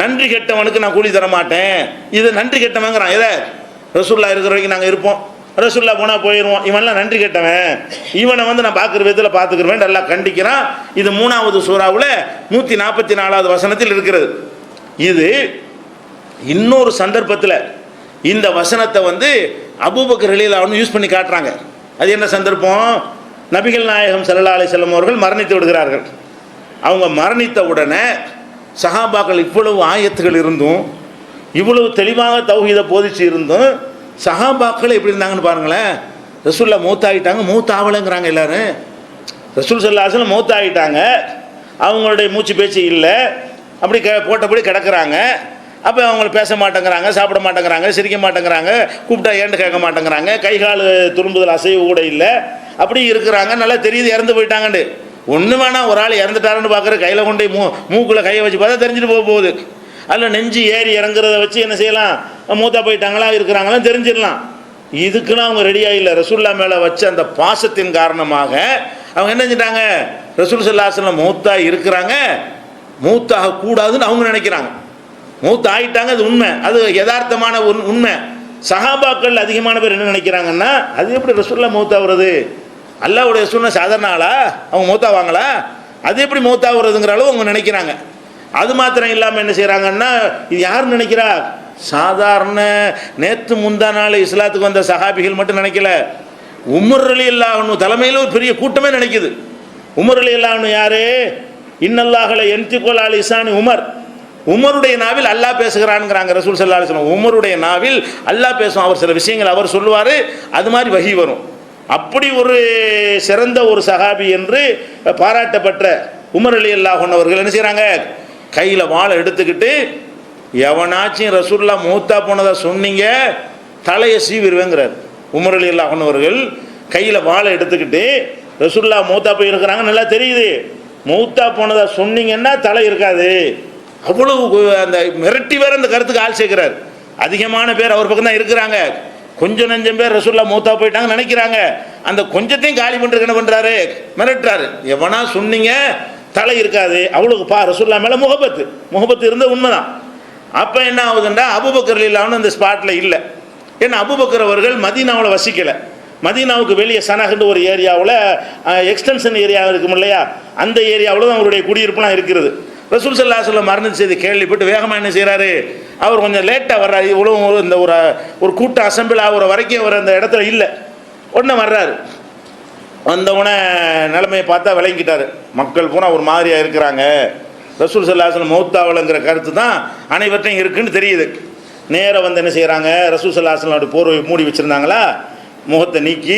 நன்றி கெட்டவனுக்கு நான் கூலி தர மாட்டேன். இது நன்றி கெட்டவங்கிறான். எதை? ரசூலுல்லாஹ் இருக்கிற வரைக்கும் நாங்கள் இருப்போம், ரசூலுல்லாஹ் போனால் போயிடுவோம், இவன்லாம் நன்றி கெட்டவன், இவனை நான் பார்க்குற விதத்தில் பார்த்துக்கிறேன் நல்லா கண்டிக்கிறான். இது 3வது சூறாவில் 144வது வசனத்தில் இருக்கிறது. இது இன்னொரு சந்தர்ப்பத்தில் இந்த வசனத்தை அபூபக்கர் ரலியல்லாஹு அன்ஹு யூஸ் பண்ணி காட்டுறாங்க. அது என்ன சந்தர்ப்பம்? நபிகள் நாயகம் ஸல்லல்லாஹு அலைஹி வஸல்லம் அவர்கள் மரணித்து விடுகிறார்கள். அவங்க மரணித்த உடனே சஹாபாக்கள் இவ்வளவு ஆயத்துகள் இருந்தும், இவ்வளவு தெளிவாக தௌஹீதை போதிச்சு இருந்தும், சஹாபாக்கள் எப்படி இருந்தாங்கன்னு பாருங்களேன். ரசூலுல்லாஹ் மௌத்தாயிட்டாங்க, மௌத்தாவலைங்கிறாங்க எல்லாரும். ரசூல் ஸல்லல்லாஹு அலைஹி வஸல்லம் மௌத்தாயிட்டாங்க, அவங்களுடைய மூச்சு பேச்சு இல்லை, அப்படி போட்டபடி கிடக்கிறாங்க. அப்போ அவங்கள பேச மாட்டேங்கிறாங்க, சாப்பிட மாட்டேங்கிறாங்க, சிரிக்க மாட்டேங்கிறாங்க, கூப்பிட்டா ஏண்டு கேட்க மாட்டேங்கிறாங்க, கை கால் துரும்புதல் அசைவு கூட இல்லை, அப்படி இருக்கிறாங்க. நல்லா தெரியுது இறந்து போயிட்டாங்கண்டு. ஒன்று வேணாம், ஒரு ஆள் இறந்துட்டாருன்னு பார்க்குற, கையில் கொண்டு மூக்கில் கையை வச்சு பார்த்தா தெரிஞ்சுட்டு போகுது. அதில் நெஞ்சு ஏறி இறங்குறத வச்சு என்ன செய்யலாம்? மூத்தா போயிட்டாங்களா இருக்கிறாங்களாம் தெரிஞ்சிடலாம். இதுக்குன்னு அவங்க ரெடியாக இல்லை. ரசூலுல்லாஹ் மேலே வச்ச அந்த பாசத்தின் காரணமாக அவங்க என்ன செஞ்சிட்டாங்க? ரசூல் ஸல்லல்லாஹு அலைஹி வஸல்லம் மூத்தா இருக்கிறாங்க, மூத்தாக கூடாதுன்னு அவங்க நினைக்கிறாங்க. மூத்த ஆகிட்டாங்க, அது உண்மை, அது யதார்த்தமான உண்மை. சஹாபாக்கள் அதிகமான பேர் என்ன நினைக்கிறாங்கன்னா, அது எப்படி ரசூலுல்லாஹ் மௌத்தாகிறது? அல்லாஹ்வுடைய ரசூலுல்லாஹ் சாதாரண ஆளா? அவங்க மௌத்தாவாங்களா? அது எப்படி மௌத்தாகிறதுங்கிற அளவு அவங்க நினைக்கிறாங்க. அது மாத்திரம் இல்லாமல் என்ன செய்கிறாங்கன்னா, இது யார் நினைக்கிறா? சாதாரண நேற்று முந்தா நாள் இஸ்லாத்துக்கு வந்த சஹாபிகள் மட்டும் நினைக்கல, உமர் ரலியல்லாஹு அன்ஹு தலைமையில் ஒரு பெரிய கூட்டமே நினைக்குது. உமர் ரலியல்லாஹு அன்ஹு யாரு? இன்னல்லாஹல யன்திகுல் அலா லிசானி உமர், உமருடைய நாவில் அல்லாஹ் பேசுகிறான்ங்கிறாங்க ரசூல் ஸல்லல்லாஹு அலைஹி வஸல்லம். உமருடைய நாவில் அல்லாஹ் பேசும், அவர் சில விஷயங்கள் அவர் சொல்லுவார், அது மாதிரி வஹி வரும். அப்படி ஒரு சிறந்த ஒரு சஹாபி என்று பாராட்டப்பட்ட உமர் ரலியல்லாஹு அன்ஹு அவர்கள் என்ன செய்கிறாங்க? கையில் வாளை எடுத்துக்கிட்டு, எவனாச்சும் ரசூலுல்லாஹ் மூத்தா போனதா சொன்னீங்க தலையை சீவிடுவேங்கிறார். உமர் ரலியல்லாஹு அன்ஹு அவர்கள் கையில் வாளை எடுத்துக்கிட்டு ரசூல்லா மௌத்தா போயிருக்கிறாங்க, நல்லா தெரியுது. மௌத்தா போனதா சொன்னீங்கன்னா தலை இருக்காது. அவ்வளவு அந்த மிரட்டி வேற அந்த கருத்துக்கு ஆள் சேர்க்கிறார். அதிகமான பேர் அவர் பக்கம் தான் இருக்கிறாங்க. கொஞ்சம் நஞ்சம் பேர் ரசூல்லா மௌத்தா போயிட்டாங்கன்னு நினைக்கிறாங்க. அந்த கொஞ்சத்தையும் காலி பண்ணுறதுக்கு என்ன பண்ணுறாரு, மிரட்டுறாரு. எவனா சொன்னீங்க தலை இருக்காது. அவ்வளோக்கு ரசூல்லா மேலே முகபத்து இருந்த உண்மைதான். அப்போ என்ன ஆகுதுண்டா, அபூபக்கர் இல்லாமல் அந்த ஸ்பாட்டில் இல்லை. ஏன்னா அபூபக்கர் அவர்கள் மதீனாவில் வசிக்கலை. மதீனாவுக்கு வெளியே சனகுன்ற ஒரு ஏரியாவில் எக்ஸ்டென்ஷன் ஏரியா இருக்கும் இல்லையா, அந்த ஏரியாவில் தான் அவருடைய குடியிருப்புலாம் இருக்கிறது. ரசூல் ஸல்லல்லாஹு அலைஹி வஸல்லம் மரணம் செய்து கேள்விப்பட்டு வேகமாக என்ன செய்கிறாரு, அவர் கொஞ்சம் லேட்டாக வர்றாரு. இவ்வளோ இந்த ஒரு கூட்டம் அசம்பிள் ஆகிற வரைக்கும் அவர் அந்த இடத்துல இல்லை. உடனே வர்றாரு. வந்தவுடனே நிலைமையை பார்த்தா விளங்கிட்டார். மக்கள் பூரா ஒரு மாதிரியாக இருக்கிறாங்க. ரசூல் ஸல்லல்லாஹு அலைஹி வஸல்லம் மௌத்தாவலங்கிற கருத்து தான் அனைவர்ட்டையும் இருக்குன்னு தெரியுது. நேராக வந்து என்ன செய்கிறாங்க, ரசூல் ஸல்லல்லாஹு அலைஹி வஸல்லம் போர்வை மூடி வச்சுருந்தாங்களா, முகத்தை நீக்கி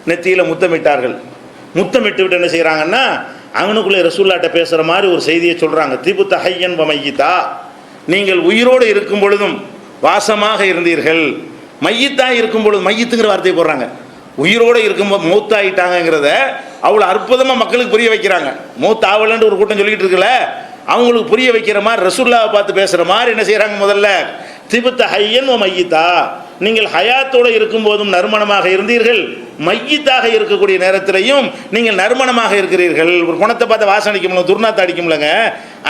நெத்தியில் முத்தமிட்டார்கள். முத்தமிட்டு விட்டு என்ன செய்கிறாங்கன்னா, அவனுக்குள்ளே ரசூல்லாட்ட பேசுகிற மாதிரி ஒரு செய்தியை சொல்கிறாங்க. திபுத்த ஹையன் வமையித்தா, நீங்கள் உயிரோடு இருக்கும் பொழுதும் வாசமாக இருந்தீர்கள், மையத்தாக இருக்கும் பொழுது, மையத்துங்கிற வார்த்தையை போடுறாங்க. உயிரோடு இருக்கும்போது மௌத்தாயிட்டாங்கிறத அவ்வளோ அற்புதமாக மக்களுக்கு புரிய வைக்கிறாங்க. மௌத்தாவலன்னு ஒரு கூட்டம் சொல்லிக்கிட்டு இருக்குல்ல, அவங்களுக்கு புரிய வைக்கிற மாதிரி ரசூல்லாவை பார்த்து பேசுகிற மாதிரி என்ன செய்கிறாங்க. முதல்ல திபுத்த ஹையன் மையித்தா, நீங்கள் ஹயாத்தோடு இருக்கும்போதும் நறுமணமாக இருந்தீர்கள், மையத்தாக இருக்கக்கூடிய நேரத்திலையும் நீங்கள் நறுமணமாக இருக்கிறீர்கள். ஒரு குணத்தை பார்த்து வாசனை அடிக்கும்ல, துர்நாத்தை அடிக்கும்லங்க,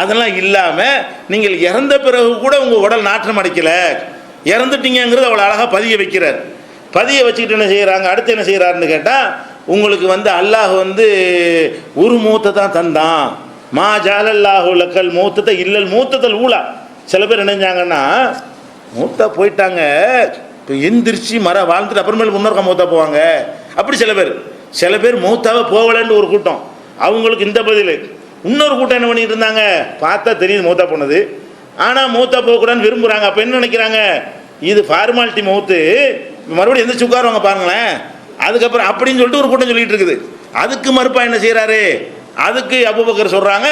அதெல்லாம் இல்லாமல் நீங்கள் இறந்த பிறகு கூட உங்கள் உடல் நாற்றம் அடிக்கலை, இறந்துட்டீங்கிறது அவ்வளோ அழகாக பதிய வைக்கிறார். பதிய வச்சுக்கிட்டு என்ன செய்கிறாங்க, அடுத்து என்ன செய்கிறாருன்னு கேட்டால், உங்களுக்கு அல்லாஹ் ஒரு மூத்தை தான் தந்தான். மா ஜாலல்லாஹு லக்கல் மூத்தத்தை இல்லல் மூத்தத்தல் ஊலா. சில பேர் நினைஞ்சாங்கன்னா மூத்தா போயிட்டாங்க, இப்போ எந்திரிச்சு வாழ்ந்துட்டு அப்புறமேல முன்னோர்க்க மூத்தா போவாங்க. அப்படி சில பேர் மூத்தாவே போகலன்னு ஒரு கூட்டம், அவங்களுக்கு இந்த பதில். இன்னொரு கூட்டம் என்ன பண்ணிட்டு இருந்தாங்க, பார்த்தா தெரியுது மூத்தா போனது, ஆனால் மூத்தா போகக்கூடாதுன்னு விரும்புகிறாங்க. அப்போ என்ன நினைக்கிறாங்க, இது ஃபார்மாலிட்டி மௌத்து, மறுபடியும் எந்திரிச்சு உட்காருவாங்க பாருங்களேன், அதுக்கப்புறம் அப்படின்னு சொல்லிட்டு ஒரு கூட்டம் சொல்லிட்டு இருக்குது. அதுக்கு மறுப்பா என்ன செய்கிறாரு, அதுக்கு அபூபக்கர் சொல்கிறாங்க,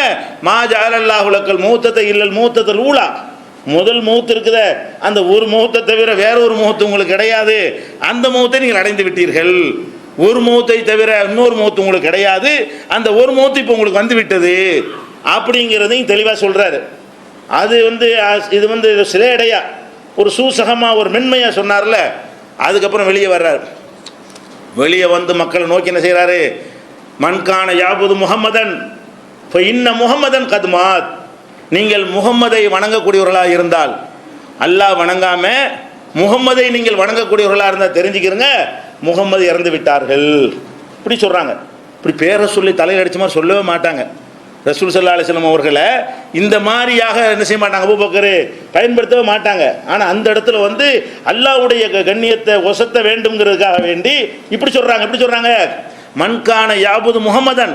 மா ஜஅலல்லாஹு லக்கல் மூத்தத்தை இல்லல் மூத்தத்தல் ஊலா, முதல் மௌத்து இருக்குத அந்த ஒரு மௌத்தை தவிர வேற ஒரு மௌத்து உங்களுக்கு கிடையாது, அந்த மௌத்தை நீங்கள் அடைந்து விட்டீர்கள். ஒரு மௌத்தை தவிர இன்னொரு மௌத்து உங்களுக்கு கிடையாது, அந்த ஒரு மௌத்து இப்போ உங்களுக்கு வந்து விட்டது அப்படிங்கிறதையும் தெளிவாக சொல்கிறாரு. அது இது சிலையடையா ஒரு சூசகமாக ஒரு மென்மையாக சொன்னார்ல. அதுக்கப்புறம் வெளியே வர்றார். வெளியே வந்து மக்களை நோக்கி என்ன செய்கிறாரு, மன்கான யாபுது முஹம்மதன் இன்ன முஹம்மதன் கத்மாத், நீங்கள் முகம்மதை வணங்கக்கூடியவர்களாக இருந்தால், அல்லாஹ் வணங்காம முகம்மதை நீங்கள் வணங்கக்கூடியவர்களாக இருந்தால் தெரிஞ்சுக்கிறங்க, முகம்மது இறந்து விட்டார்கள். இப்படி சொல்கிறாங்க. இப்படி பேரை சொல்லி தலையில் அடித்த மாதிரி சொல்லவே மாட்டாங்க. ரசூல் ஸல்லல்லாஹு அலைஹி வஸல்லம் அவர்களை இந்த மாதிரியாக என்ன செய்ய மாட்டாங்க, அபூபக்கர் பயன்படுத்தவே மாட்டாங்க. ஆனால் அந்த இடத்துல அல்லாஹ்வுடைய கண்ணியத்தை ஒசத்த வேண்டும்ங்கிறதுக்காக வேண்டி இப்படி சொல்கிறாங்க. மன்கான யாபுது முஹம்மதன்,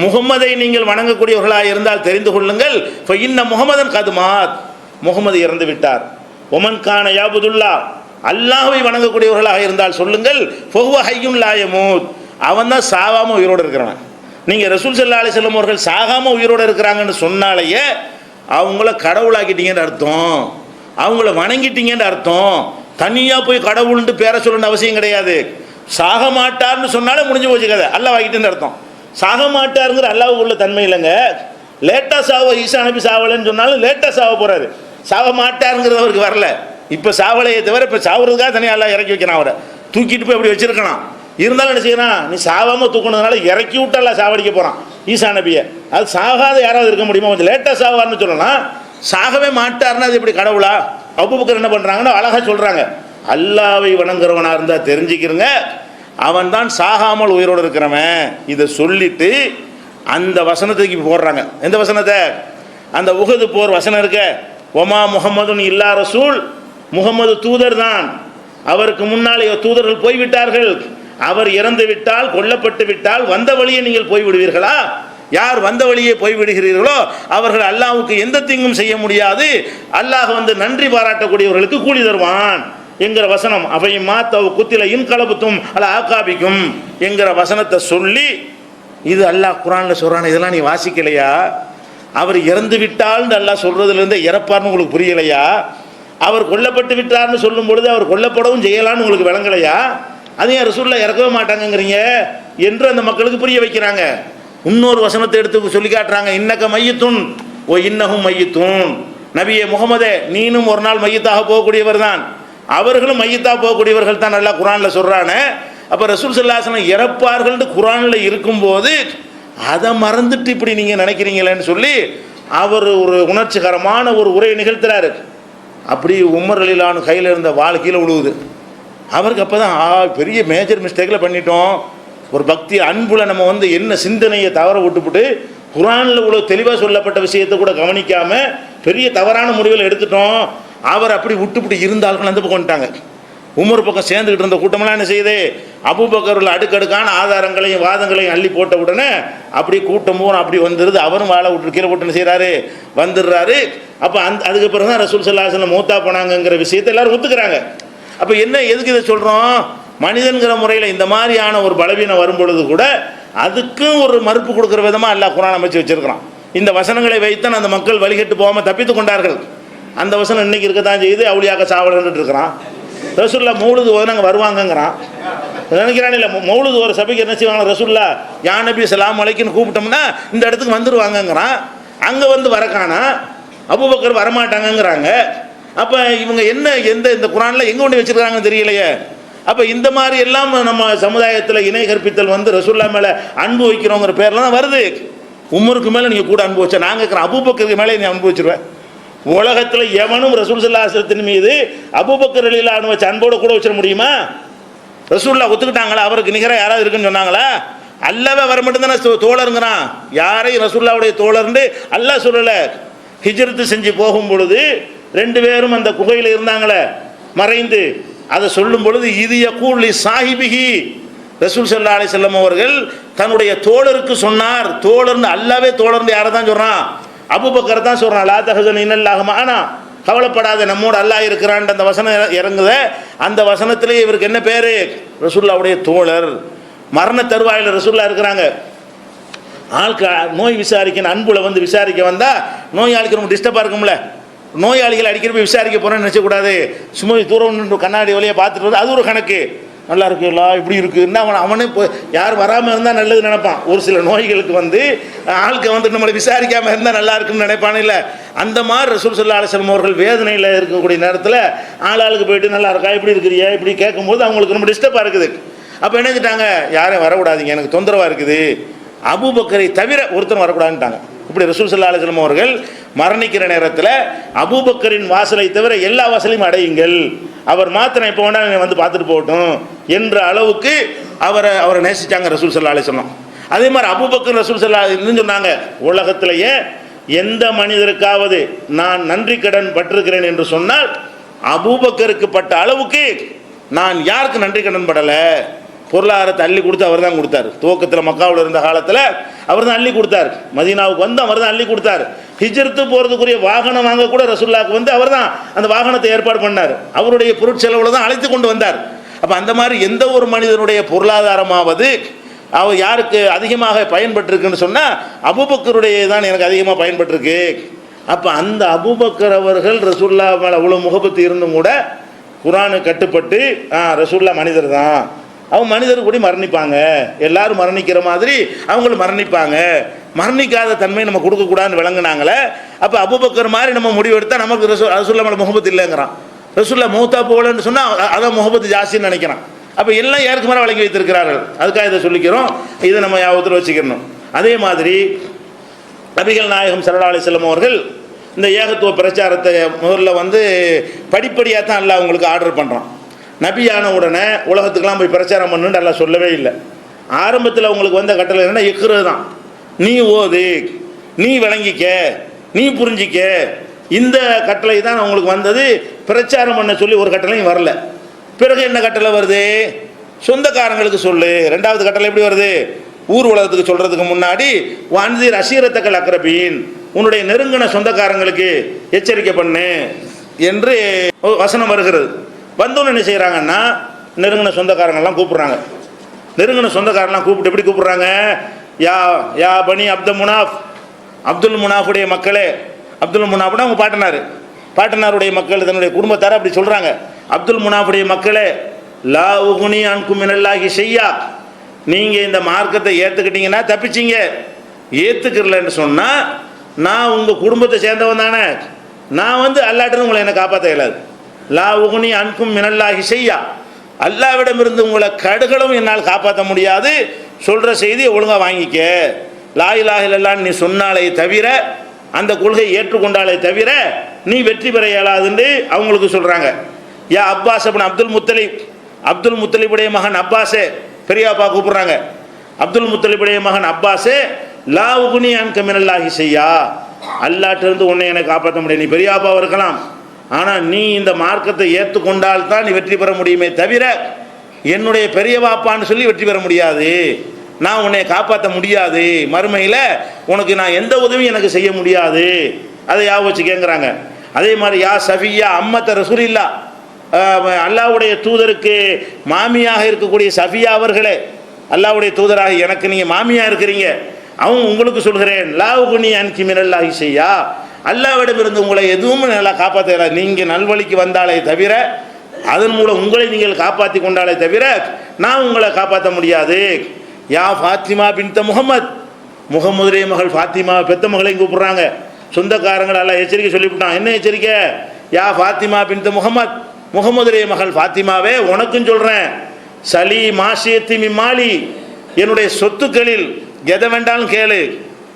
முகம்மதை நீங்கள் வணங்கக்கூடியவர்களாக இருந்தால் தெரிந்து கொள்ளுங்கள், இன்ன முஹம்மதன் கதுமாத், முகமது இறந்து விட்டார். ஒமன்கான யாபுதுல்லா, அல்லாஹ்வை வணங்கக்கூடியவர்களாக இருந்தால் சொல்லுங்கள், ஃபஹுவ ஹய்யுன் லா யமூத், அவன் தான் சாகாமல் உயிரோடு இருக்கிறவன். நீங்கள் ரசூல் ஸல்லல்லாஹு அலைஹி வஸல்லம் அவர்கள் சாகாமல் உயிரோடு இருக்கிறாங்கன்னு சொன்னாலேயே அவங்கள கடவுளாக்கிட்டீங்கன்னு அர்த்தம், அவங்கள வணங்கிட்டீங்கன்னு அர்த்தம். தனியாக போய் கடவுள்ன்ட்டு பேர சொல்லணும்னு அவசியம் கிடையாது. சாக மாட்டார்னு சொன்னாலே முடிஞ்சு போச்சு கதை, அல்லாஹ் வாங்கிட்டுன்னு அர்த்தம். சாக மாட்டாருங்கிற அல்லாஹ்வுக்கு உள்ள தன்மை இல்லைங்க. லேட்டாக சாவ ஈசா நபி சாவலைன்னு சொன்னாலும் லேட்டாக சாவ போகிறாரு, சாக மாட்டாருங்கிறது அவருக்கு வரல. இப்போ சாவலையை தவிர இப்போ சாவுறதுக்காக தனியாக எல்லாம் இறக்கி வைக்கிறான். அவரை தூக்கிட்டு போய் அப்படி வச்சிருக்கலாம். இருந்தாலும் என்ன செய்யறான், நீ சாவாமல் தூக்கணுனால இறக்கி விட்டால சாவடிக்க போகிறான் ஈசா நபியை. அது சாகாத யாராவது இருக்க முடியுமா, கொஞ்சம் லேட்டாக சாவார்னு சொல்லலாம். சாகவே மாட்டார்னா அது எப்படி கடவுளா? அபூபக்கர் என்ன பண்ணுறாங்கன்னா அழகாக சொல்கிறாங்க, அல்லாஹ்வை வணங்குறவனாக இருந்தால் தெரிஞ்சுக்கிறங்க, அவன் தான் சாகாமல் உயிரோடு இருக்கிறவன். இதை சொல்லிட்டு அந்த வசனத்துக்கு போடுறாங்க. எந்த வசனத்தை, அந்த உஹது போர் வசனம் இருக்க, ஒமா முஹம்மதுன் இல்லா ரசூல், முகமது தூதர் தான், அவருக்கு முன்னால் தூதர்கள் போய்விட்டார்கள், அவர் இறந்து விட்டால் கொல்லப்பட்டு விட்டால் வந்த வழியை நீங்கள் போய்விடுவீர்களா? யார் வந்த வழியே போய்விடுகிறீர்களோ அவர்கள் அல்லாஹ்வுக்கு எந்த தீங்கும் செய்ய முடியாது, அல்லாஹ் நன்றி பாராட்டக்கூடியவர்களுக்கு கூலி தருவான் என்கிற வசனம். அவையும் மாத்தவ் குத்தில இன்கலபுத்தும் அல்ல ஆக்காபிக்கும் என்கிற வசனத்தை சொல்லி, இது அல்லாஹ் குர்ஆன்ல சொல்றான், இதெல்லாம் நீ வாசிக்கலையா? அவர் இறந்து விட்டால்னு அல்லாஹ் சொல்றதுலேருந்து இறப்பார்னு உங்களுக்கு புரியலையா? அவர் கொல்லப்பட்டு விட்டார்னு சொல்லும் பொழுது அவர் கொல்லப்படவும் செய்யலான்னு உங்களுக்கு விளங்கலையா? அதையும் ரசூலுல்லாஹ் இறக்கவே மாட்டாங்கங்கிறீங்க என்று அந்த மக்களுக்கு புரிய வைக்கிறாங்க. இன்னொரு வசனத்தை எடுத்து சொல்லி காட்டுறாங்க, இன்னக்க மையத்துன் ஓ இன்னகும் மையத்துன், நபியே முகமதே நீனும் ஒரு நாள் மையத்தாக போகக்கூடியவர் தான், அவர்களும் மையத்தாக போகக்கூடியவர்கள் தான் நல்லா குரானில் சொல்கிறானே. அப்போ ரசூல் ஸல்லல்லாஹு அலைஹி வஸல்லம் இறப்பார்கள்னு குரானில் இருக்கும்போது அதை மறந்துட்டு இப்படி நீங்கள் நினைக்கிறீங்களேன்னு சொல்லி அவர் ஒரு உணர்ச்சிகரமான ஒரு உரையை நிகழ்த்துறாரு. அப்படி உமர் ரலியல்லாஹு அன்ஹு கையில் இருந்த வாள் கீழே விழுவுது. அவருக்கு அப்போ தான் பெரிய மேஜர் மிஸ்டேக்கில் பண்ணிட்டோம், ஒரு பக்தி அன்புல நம்ம வந்து என்ன சிந்தனையை தவற விட்டுப்புட்டு குரானில் இவ்வளோ தெளிவாக சொல்லப்பட்ட விஷயத்தை கூட கவனிக்காமல் பெரிய தவறான முடிவில் எடுத்துட்டோம். அவர் அப்படி விட்டுப்புட்டு இருந்தாலும் அந்த பக்கம் வந்துட்டாங்க. உமர் பக்கம் சேர்ந்துக்கிட்டு இருந்த கூட்டமெல்லாம் என்ன செய்யுது, அபூபக்கரில் அடுக்கடுக்கான ஆதாரங்களையும் வாதங்களையும் அள்ளி போட்ட உடனே அப்படி கூட்டமும் அப்படி வந்துடுது. அவரும் வாழை விட்டு கீழே போட்டு என்ன செய்கிறாரு, வந்துடுறாரு. அப்போ அதுக்கு பிறகு தான் ரசூல் ஸல்லல்லாஹு அலைஹி வஸல்லம் மௌத்தா போனாங்கங்கிற விஷயத்தை எல்லாரும் ஒத்துக்கிறாங்க. அப்போ என்ன எதுக்கு இதை சொல்கிறோம், மனிதன்கிற முறையில் இந்த மாதிரியான ஒரு பலவீனம் வரும் பொழுது கூட அதுக்கும் ஒரு மறுப்பு கொடுக்குற விதமாக அல்லாஹ் குர்ஆன் அமைச்சு வச்சிருக்கிறான். இந்த வசனங்களை வைத்தான் அந்த மக்கள் வழிகட்டு போகாமல் தப்பித்து கொண்டார்கள். அந்த வசனம் இன்னைக்கு இருக்கத்தான் செய்யுது, அவுலியாக்க சாவலன்ட்டு இருக்கிறான். ரசூலுல்லாஹ் மௌலுது ஓதுனாங்க வருவாங்கங்கிறான். நினைக்கிறான் இல்லை, மௌலுது ஒரு சபைக்கு என்ன செய்வாங்க, ரசூலுல்லாஹ் யா நபி ஸலாம் அலைக்குன்னு கூப்பிட்டோம்னா இந்த இடத்துக்கு வந்துடுவாங்கங்கிறான். அங்கே வந்து வரக்கானா அபூபக்கர் வரமாட்டாங்கங்கிறாங்க. அப்போ இவங்க என்ன இந்த குர்ஆனில் எங்கே கொண்டு வச்சுருக்காங்கன்னு தெரியலையே. அப்போ இந்த மாதிரி எல்லாம் நம்ம சமுதாயத்தில் இணை கற்பித்தல் வந்து ரசூலுல்லாஹ் மேலே அன்பு வைக்கிறோங்கிற பேரில் தான் வருது. உமருக்கு மேலே நீங்கள் கூட அன்பு வச்சா, நான் கேட்குறேன் அபூபக்கருக்கு மேலே நீ அன்பு வச்சிருவேன். உலகத்தில் எவனும் ரசூல் ஸல்லல்லாஹு அலைஹி வஸல்லம் மீது அபூபக்கர் ரலியல்லாஹு அன்ஹு வச்ச அன்போடு கூட வச்சிட முடியுமா? ரசூலுல்லாஹ் ஒத்துக்கிட்டாங்களா? அவருக்கு நிகராக யாராவது இருக்குன்னு சொன்னாங்களா? அல்லாஹ்வே வர மட்டும்தானே தோழருங்கிறான். யாரையும் ரசூலுல்லாஹ்வுடைய தோழர்ந்து அல்லாஹ் சொல்லலை. ஹிஜ்ரத்து செஞ்சு போகும் பொழுது ரெண்டு பேரும் அந்த குகையில் இருந்தாங்களே மறைந்து, அதை சொல்லும் பொழுது இது யகூல் சாஹிபிஹி, ரசூல் ஸல்லல்லாஹு அலைஹி வஸல்லம் அவர்கள் தன்னுடைய தோழருக்கு சொன்னார். தோழர்னு அல்லாஹ்வே தோழர்னு யாரை தான் சொல்கிறான், அபூபக்கர் தான் சொல்கிறான். லா தஹஸன் இன்னல்லாஹ மஅனா, கவலைப்படாத நம்மோடு அல்லாஹ் இருக்கிறான். அந்த வசனம் இறங்குத, அந்த வசனத்திலே இவருக்கு என்ன பேர், ரசூலுல்லாஹ்வுடைய தோழர். மரண தருவாயில் ரசூலுல்லாஹ் இருக்கிறாங்க. ஆளுக்கு நோய் விசாரிக்க அன்புல வந்து விசாரிக்க வந்தால் நோயாளிக்கு ரொம்ப டிஸ்டர்பாக இருக்கும்ல. நோயாளிகள் அடிக்கடி போய் விசாரிக்க போகிறேன்னு நினச்சக்கூடாது. சும்மா தூரம் கண்ணாடி வழியாக பார்த்துட்டு வந்து அது ஒரு கணக்கு, நல்லா இருக்குல்ல இப்படி இருக்குன்னா அவனே இப்போ யார் வராமல் இருந்தால் நல்லது நினைப்பான். ஒரு சில நோய்களுக்கு வந்து ஆளுக்கு வந்து நம்மளை விசாரிக்காமல் இருந்தால் நல்லா இருக்குன்னு நினைப்பானே. இல்லை, அந்த மாதிரி ரசூல் ஸல்லல்லாஹு அலைஹி வஸல்லம் அவர்கள் வேதனையில் இருக்கக்கூடிய நேரத்தில் ஆளுக்கு போயிட்டு நல்லா இருக்கா இப்படி இருக்கிறியா இப்படி கேட்கும்போது அவங்களுக்கு ரொம்ப டிஸ்டர்பாக இருக்குது. அப்போ என்ன செஞ்சிட்டாங்க, யாரும் வரக்கூடாதீங்க எனக்கு தொந்தரவாக இருக்குது, அபூபக்கரை தவிர ஒருத்தர் வரக்கூடாதுன்ட்டாங்க. இப்படி ரசூல் ஸல்லல்லாஹு அலைஹி வஸல்லம் அவர்கள் மரணிக்கிற நேரத்தில் அபூபக்கரின் வாசலை தவிர எல்லா வாசலையும் அடையுங்கள், அவர் மாத்திரம் இப்போ வேணா வந்து பார்த்துட்டு போகட்டும் என்ற அளவுக்கு அவரை நேசித்தாங்க ரசூல் ஸல்லல்லாஹு அலைஹி வஸல்லம். அதே மாதிரி அபூபக்கர் ரசூல் ஸல்லல்லாஹு அலைஹி வஸல்லம் சொன்னாங்க, உலகத்திலேயே எந்த மனிதருக்காவது நான் நன்றி கடன் பட்டிருக்கிறேன் என்று சொன்னால் அபூபக்கருக்கு பட்ட அளவுக்கு நான் யாருக்கு நன்றி கடன் படலை. பொருளாதாரத்தை அள்ளி கொடுத்து அவர் தான் கொடுத்தார். துவக்கத்தில் மக்காவில் இருந்த காலத்தில் அவர் தான் அள்ளி கொடுத்தார். மதீனாவுக்கு வந்து அவர் தான் அள்ளி கொடுத்தார். ஹிஜ்ரத்து போகிறதுக்குரிய வாகனம் வாங்க கூட ரசூலுல்லாஹ்க்கு வந்து அவர் தான் அந்த வாகனத்தை ஏற்பாடு பண்ணார். அவருடைய பொருட்செலவில் தான் அழைத்து கொண்டு வந்தார். அப்போ அந்த மாதிரி எந்த ஒரு மனிதனுடைய பொருளாதாரமாவது அவர் யாருக்கு அதிகமாக பயன்பட்டிருக்குன்னு சொன்னால் அபூபக்கருடைய தான் எனக்கு அதிகமாக பயன்பட்டிருக்கு. அப்போ அந்த அபூபக்கர் அவர்கள் ரசூலுல்லாஹ் மேலே அவ்வளோ முகபத்து இருந்தும் கூட குர்ஆனுக்கு கட்டுப்பட்டு ரசூலுல்லாஹ் மனிதர் தான், அவங்க மனிதர் கூட மரணிப்பாங்க, எல்லாரும் மரணிக்கிற மாதிரி அவங்களும் மரணிப்பாங்க, மரணிக்காத தன்மை நம்ம கொடுக்கக்கூடாதுன்னு விளங்குனாங்களே. அப்போ அபூபக்கர் மாதிரி நம்ம முடிவெடுத்தால் நமக்கு ரசூலுல்லாஹ் மேலே முகபத்து இல்லைங்கிறான். ரசூலுல்லாஹ் மௌத்தா போகலன்னு சொன்னால் அதான் முகபத்து ஜாஸ்தின்னு நினைக்கிறான். அப்போ எல்லாம் யாருக்கு மேலே வழங்கி வைத்திருக்கிறார்கள். அதுக்காக இதை சொல்லிக்கிறோம், இதை நம்ம யாவத்தில் வச்சுக்கணும். அதே மாதிரி நபிகள் நாயகம் ஸல்லல்லாஹு அலைஹி வஸல்லம் அவர்கள் இந்த ஏகத்துவ பிரச்சாரத்தை முதல்ல வந்து படிப்படியாக தான் அல்லாஹ் அவங்களுக்கு ஆர்டர் பண்ணுறான். நபியான உடனே உலகத்துக்கெல்லாம் போய் பிரச்சாரம் பண்ணுன்னு அல்லாஹ் சொல்லவே இல்லை. ஆரம்பத்தில் அவங்களுக்கு வந்த கட்டளை என்னென்னா இக்ரு தான், நீ ஓது, நீ விளங்கிக்க, நீ புரிஞ்சிக்க. இந்த கட்டளை தான் அவங்களுக்கு வந்தது. பிரச்சாரம் பண்ண சொல்லி ஒரு கட்டளையும் வரல. பிறகு என்ன கட்டளை வருது, சொந்தக்காரங்களுக்கு சொல்லு. ரெண்டாவது கட்டளை எப்படி வருது, ஊர் உலகத்துக்கு சொல்கிறதுக்கு முன்னாடி வான்தீர் அஷீரத்தக்கல் அக்ரபீன், உன்னுடைய நெருங்கின சொந்தக்காரங்களுக்கு எச்சரிக்கை பண்ணு என்று வசனம் வருகிறது. வந்தோன்னு என்ன செய்கிறாங்கன்னா நெருங்கின சொந்தக்காரங்கள்லாம் கூப்பிட்றாங்க. நெருங்கின சொந்தக்காரங்களாம் கூப்பிட்டு எப்படி கூப்பிட்றாங்க, யா யா பனி அப்துல் முனாஃப், அப்துல் முனாஃபுடைய மக்களே. அப்துல் முனாஃப்னா அவங்க பாட்டனாருடைய மக்கள், தன்னுடைய குடும்பத்தார் அப்படி சொல்கிறாங்க. அப்துல் முனாஃபுடைய மக்களே, லா உகுனி அன்கும் மினல்லாஹி ஷையா, நீங்கள் இந்த மார்க்கத்தை ஏற்றுக்கிட்டீங்கன்னா தப்பிச்சிங்க. ஏற்றுக்கிறலன்னு சொன்னால் நான் உங்கள் குடும்பத்தை சேர்ந்தவன் தானே, நான் வந்து அல்லாட்டிருந்து உங்களை என்னை காப்பாற்ற இயலாது. லா உகுனி அன்கும் மினல்லாஹி ஷையா, அல்லாவிடமிருந்து உங்களை கடுகளும் என்னால் காப்பாற்ற முடியாது. சொல்கிற செய்தியை ஒழுங்காக வாங்கிக்க. லா இலாஹ இல்லல்லாஹ் நீ சொன்னாலே தவிர, அந்த கொள்கையை ஏற்றுக்கொண்டாலே தவிர நீ வெற்றி பெற இயலாதுன்னு அவங்களுக்கு சொல்கிறாங்க. யா அப்பாஸ் அப்படின்னு அப்துல் முத்தலிபுடைய மகன் அப்பாஸே, பெரியாப்பா கூப்பிட்றாங்க. அப்துல் முத்தலிபுடைய மகன் அப்பாஸே, லா உகுனி அன்க மினல்லாஹி ஷையா, அல்லாட்டிருந்து உன்னை என்னை காப்பாற்ற முடியாது. நீ பெரியாப்பாவை இருக்கலாம், ஆனால் நீ இந்த மார்க்கத்தை ஏற்றுக்கொண்டால் தான் நீ வெற்றி பெற முடியுமே தவிர என்னுடைய பெரிய பாப்பான்னு சொல்லி வெற்றி பெற முடியாது. நான் உன்னை காப்பாற்ற முடியாது, மறுமையில் உனக்கு நான் எந்த உதவியும் எனக்கு செய்ய முடியாது. அதை யா வச்சு கேட்குறாங்க. அதே மாதிரி யா சஃபியா அம்மத்த ரசூலில்லா, அல்லாஹ்வுடைய தூதருக்கு மாமியாக இருக்கக்கூடிய சஃபியா அவர்களே, அல்லாஹ்வுடைய தூதராக எனக்கு நீங்கள் மாமியாக இருக்கிறீங்க, அவங்க உங்களுக்கு சொல்கிறேன், லா உகுனி அன்கி மினல்லாஹி ஷையா, அல்லாஹ்விடமிருந்து உங்களை எதுவும் நல்லா காப்பாற்ற, நீங்கள் நல்வழிக்கு வந்தாலே தவிர, அதன் மூலம் உங்களை நீங்கள் காப்பாற்றி கொண்டாலே தவிர நான் உங்களை காப்பாற்ற முடியாது. யா ஃபாத்திமா பின்த முகமதுடைய மகள் ஃபாத்திமா பெத்த மகளையும் கூப்பிட்றாங்க. சொந்தக்காரங்கள் எல்லாம் எச்சரிக்கை சொல்லிவிட்டான். என்ன எச்சரிக்கை? யா ஃபாத்திமா பின்த முகமதுடைய மகள் ஃபாத்திமாவே, உனக்கும் சொல்கிறேன், சலி மாசியத்தி மிம்மாலி, என்னுடைய சொத்துக்களில் எதை வேண்டாலும் கேளு,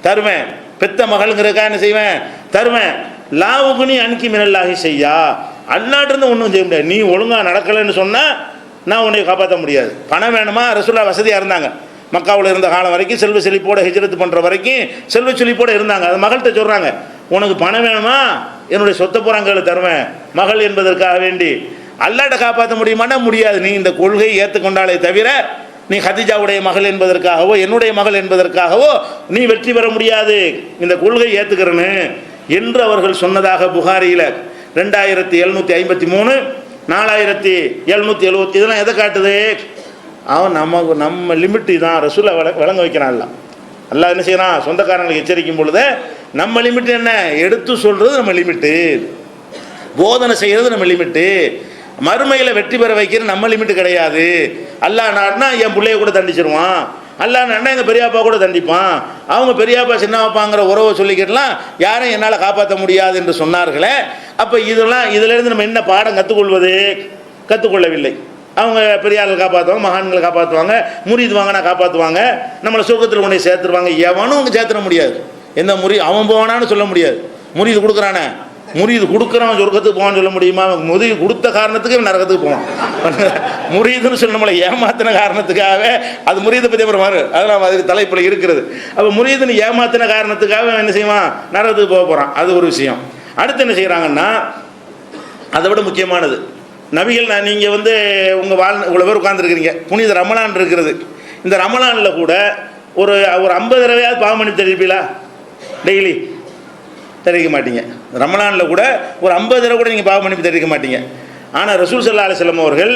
தருவேன். பெத்த மகள்ங்கிறக்கா என்ன செய்வேன்? தருவேன். லா உகுனி அன்கி மினல்லாஹி ஷையா, அல்லாட்டிருந்து ஒன்றும் செய்ய முடியாது. நீ ஒழுங்காக நடக்கலைன்னு சொன்னால் நான் உன்னை காப்பாற்ற முடியாது. பணம் வேணுமா? ரசூலுல்லாஹ் வசதியாக இருந்தாங்க. மக்காவில் இருந்த காலம் வரைக்கும் செல்வ செழிப்போட ஹிஜ்ரத் பண்ணுற வரைக்கும் செல்வ செழிப்போடு இருந்தாங்க. அது மகள்கிட்ட சொல்கிறாங்க, உனக்கு பணம் வேணுமா, என்னுடைய சொத்தை புறாங்களை தருவேன் மகள் என்பதற்காக வேண்டி. அல்லாட்ட காப்பாற்ற முடியுமானா முடியாது. நீ இந்த கொள்கையை ஏற்றுக்கொண்டாலே தவிர நீ ஹதீஜாவுடைய மகள் என்பதற்காகவோ என்னுடைய மகள் என்பதற்காகவோ நீ வெற்றி பெற முடியாது. இந்த கொள்கை ஏற்றுக்கிறேன்னு என்று அவர்கள் சொன்னதாக புகாரியில் 2753, 4770 இதெல்லாம் எதை காட்டுது? அவன் நம்ம லிமிட்டு தான் ரசூலை விளங்க வைக்கிறான்ல. அல்லாஹ் என்ன செய்யறான்? சொந்தக்காரங்களுக்கு எச்சரிக்கும் பொழுது நம்ம லிமிட்டு என்ன எடுத்து சொல்கிறது நம்ம லிமிட்டு, போதனை செய்கிறது நம்ம லிமிட்டு, மறுமையில் வெற்றி பெற வைக்கிறது நம்ம லிமிட்டு கிடையாது. அல்லாஹ் நாடுனா என் பிள்ளைய கூட தண்டிச்சிருவான், அல்லாஹ் நாடுனா எங்கள் பெரியாப்பா கூட தண்டிப்பான், அவங்க பெரியாப்பா சின்னப்பாங்கிற உறவை சொல்லிக்கிட்டலாம் யாரையும் என்னால் காப்பாற்ற முடியாது என்று சொன்னார்களே. அப்போ இதிலிருந்து நம்ம என்ன பாடம் கற்றுக்கொள்ளவில்லை. அவங்க பெரியார்கள் காப்பாற்றுவாங்க, மகான்களை காப்பாற்றுவாங்க, முரீது வாங்கினா காப்பாற்றுவாங்க, நம்மளை சொர்க்கத்தில் கொண்டு சேர்த்துருவாங்க. எவனும் அவங்க சேர்த்துட முடியாது. எந்த அவன் போவானான்னு சொல்ல முடியாது. முரீது கொடுக்குறானே, முரீது கொடுக்குறவன் சொர்க்கத்துக்கு போவான்னு சொல்ல முடியுமா? முரீது கொடுத்த காரணத்துக்கு நரகத்துக்கு போவான். முரீதுன்னு சொல்லி நம்மளை ஏமாத்தின காரணத்துக்காக, அது முரீதை பற்றி அப்புறம் வரும், அதெல்லாம் அதுக்கு தலைப்பில் இருக்கிறது. அப்போ முரீதுன்னு ஏமாத்தின காரணத்துக்காக என்ன செய்வான்? நரகத்துக்கு போக போகிறான். அது ஒரு விஷயம். அடுத்து என்ன செய்கிறாங்கன்னா, அதை விட முக்கியமானது, நபிகள் நீங்கள் வந்து இவ்வளோ பேர் உட்காந்துருக்கிறீங்க, புனித ரமலான் இருக்கிறது. இந்த ரமலானில் கூட ஒரு 50 தடவையாவது பாவம் பண்ணி தெரிவிப்பீங்களா? டெய்லி தெரிவிக்க மாட்டீங்க. ரமலானில் கூட ஒரு 50 தடவை கூட நீங்கள் பாவம் பண்ணி தெரிவிக்க மாட்டீங்க. ஆனால் ரசூல் ஸல்லல்லாஹு அலைஹி வஸல்லம் அவர்கள்